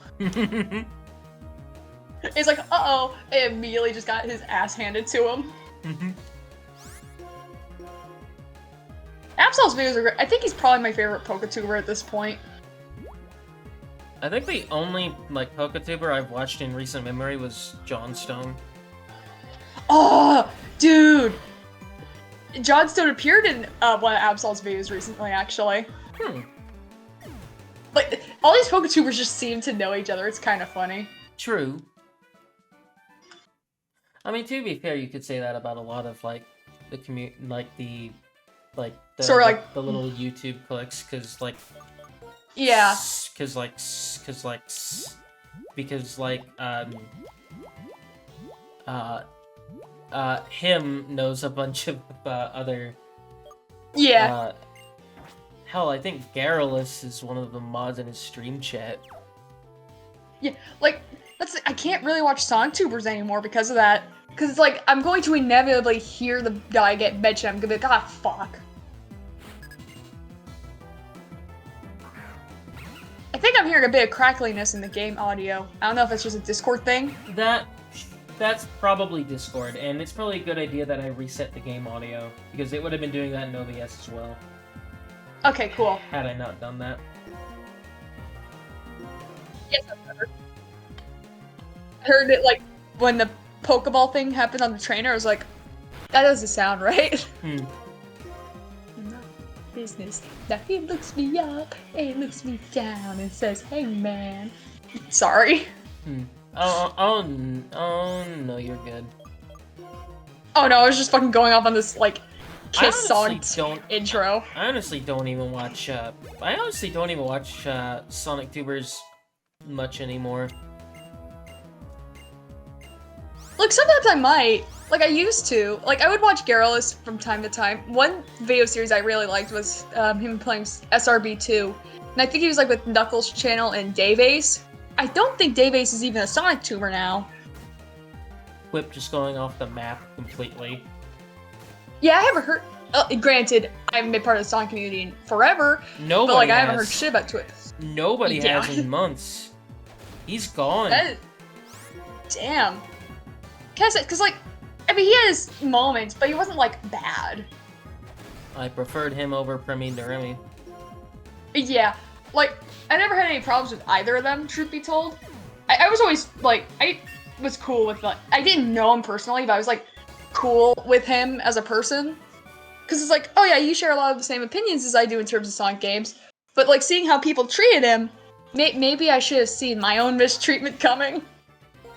He's like, uh-oh, and immediately just got his ass handed to him. Absol's videos are great. I think he's probably my favorite Pokatuber at this point. I think the only like PokeTuber I've watched in recent memory was Johnstone. Oh, dude! John Stone appeared in one of Absol's videos recently, actually. Like, all these PokeTubers just seem to know each other. It's kind of funny. True. I mean, to be fair, you could say that about a lot of like the Sort of like the little YouTube clicks, because like yeah, because him knows a bunch of other yeah. hell, I think Garrulus is one of the mods in his stream chat. Yeah, like, I can't really watch SongTubers anymore because of that. Because it's like, I'm going to inevitably hear the guy get mentioned. I'm gonna be like, ah, fuck. I think I'm hearing a bit of crackliness in the game audio. I don't know if it's just a Discord thing. That's probably Discord, and it's probably a good idea that I reset the game audio, because it would have been doing that in OBS as well. Okay, cool. Had I not done that. Yes, I've heard. I heard it, like, when the Pokeball thing happened on the trainer, I was like, that doesn't sound right. Business. Now he looks me up and looks me down and says, hey man. Sorry. Oh, no, you're good. Oh no, I was just fucking going off on this, like, Kiss song intro. I honestly don't even watch, Sonic Tubers much anymore. Like, sometimes I might. Like, I used to. Like, I would watch Garrulus from time to time. One video series I really liked was him playing SRB2. And I think he was, like, with Knuckles' channel and Dave Ace. I don't think Dave Ace is even a Sonic tuber now. Whip just going off the map completely. Yeah, I haven't heard... granted, I haven't been part of the Sonic community in forever. Nobody but, like, has. I haven't heard shit about Twitch. Nobody has in months. He's gone. Damn. Because, like, I mean, he had his moments, but he wasn't, like, bad. I preferred him over Premi Doremi. Yeah. Like, I never had any problems with either of them, truth be told. I was always, like, I was cool with, like, I didn't know him personally, but I was, like, cool with him as a person. Because it's like, oh yeah, you share a lot of the same opinions as I do in terms of Sonic games. But, like, seeing how people treated him, maybe I should have seen my own mistreatment coming.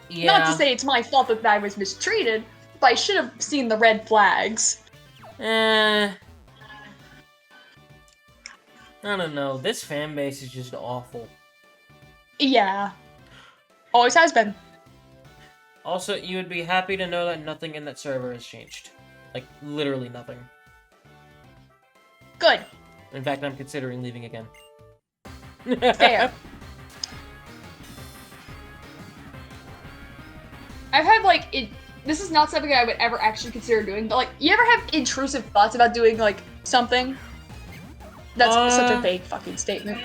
Yeah. Not to say it's my fault that I was mistreated, but I should have seen the red flags. I don't know. This fan base is just awful. Yeah. Always has been. Also, you would be happy to know that nothing in that server has changed. Like, literally nothing. Good. In fact, I'm considering leaving again. Fair. I've had, like, this is not something I would ever actually consider doing, but, like, you ever have intrusive thoughts about doing, like, something? That's such a vague fucking statement.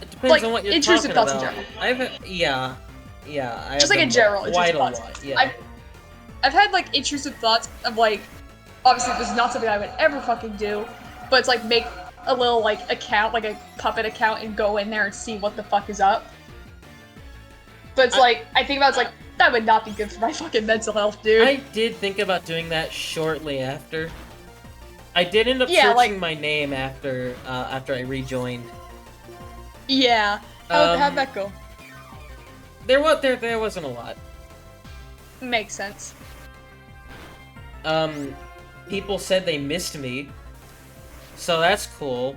It depends like, on what you're intrusive talking thoughts about. in general. Yeah. Just like in general, quite intrusive a thoughts. lot. Yeah. I've had, like, intrusive thoughts of, like, obviously this is not something I would ever fucking do, but it's, like, make a little, like, account, like a puppet account, and go in there and see what the fuck is up. But it's like, I think about it's like, that would not be good for my fucking mental health, dude. I did think about doing that shortly after. I did end up searching my name after I rejoined. Yeah. How'd that go? There wasn't a lot. Makes sense. People said they missed me, so that's cool.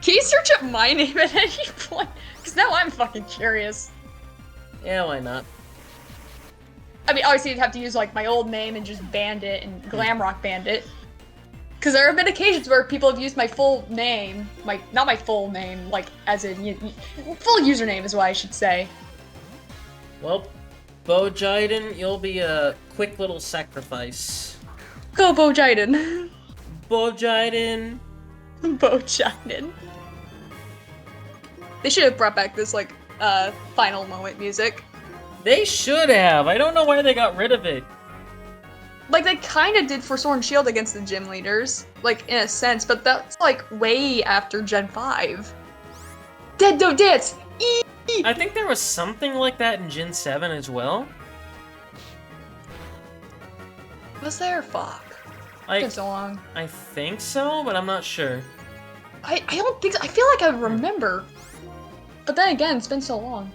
Can you search up my name at any point? Because now I'm fucking curious. Yeah, why not? I mean, obviously you'd have to use, like, my old name and just Bandit and Glamrock Bandit. Because there have been occasions where people have used my full name, not my full name, like, as in, full username is what I should say. Well, Bo Jiden, you'll be a quick little sacrifice. Go Bo Jiden. Bo Jiden. Bo Jiden. They should have brought back this, like, final moment music. They should have. I don't know why they got rid of it. Like, they kind of did for Sword and Shield against the gym leaders, like, in a sense, but that's, like, way after Gen 5. Dead Don't Dance! I think there was something like that in Gen 7 as well. Was there? Fuck. It's Like, been so long. I think so, but I'm not sure. I don't think so. I feel like I remember. But then again, it's been so long.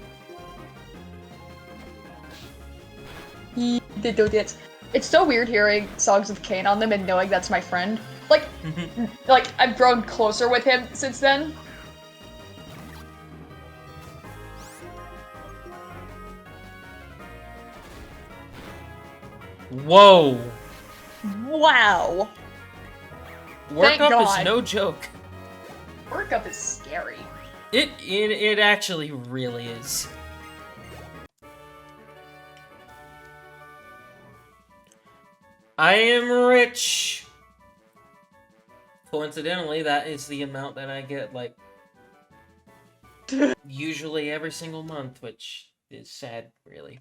They do it. It's so weird hearing songs of Kane on them and knowing that's my friend. Like I've grown closer with him since then. Whoa! Wow. Work Thank up God. is no joke. Workup is scary. It actually really is. I am rich. Coincidentally, that is the amount that I get, like, usually every single month, which is sad, really.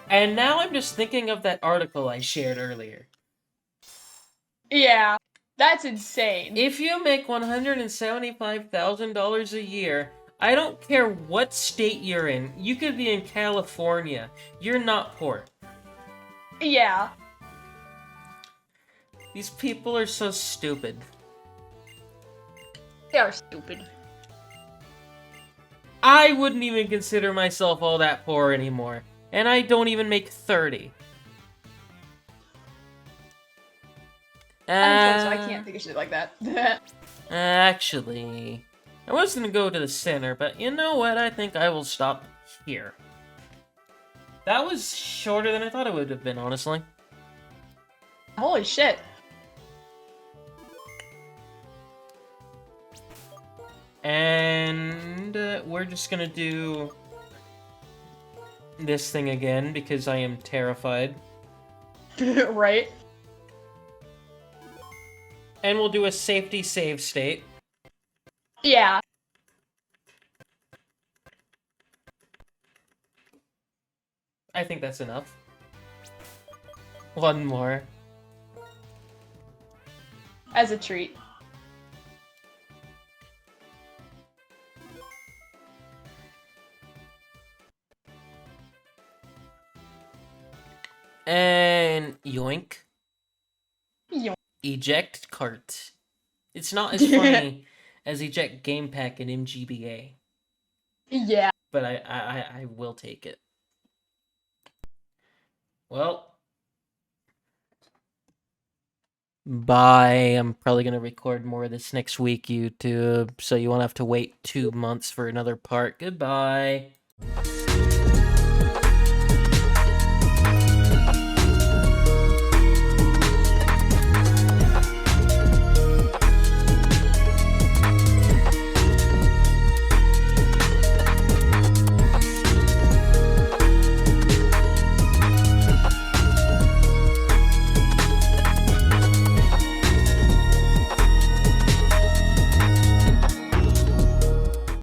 And now I'm just thinking of that article I shared earlier. Yeah, that's insane. If you make $175,000 a year, I don't care what state you're in. You could be in California. You're not poor. Yeah. These people are so stupid. They are stupid. I wouldn't even consider myself all that poor anymore. And I don't even make 30. So I can't think of shit like that. Actually, I was gonna go to the center, but you know what? I think I will stop here. That was shorter than I thought it would have been, honestly. Holy shit. And we're just gonna do this thing again because I am terrified. Right? And we'll do a safety save state. Yeah. I think that's enough. One more. As a treat. And yoink. Yoink. Eject cart. It's not as funny as eject game pack in MGBA. Yeah. But I will take it. Well. Bye. I'm probably going to record more of this next week, YouTube. So you won't have to wait 2 months for another part. Goodbye.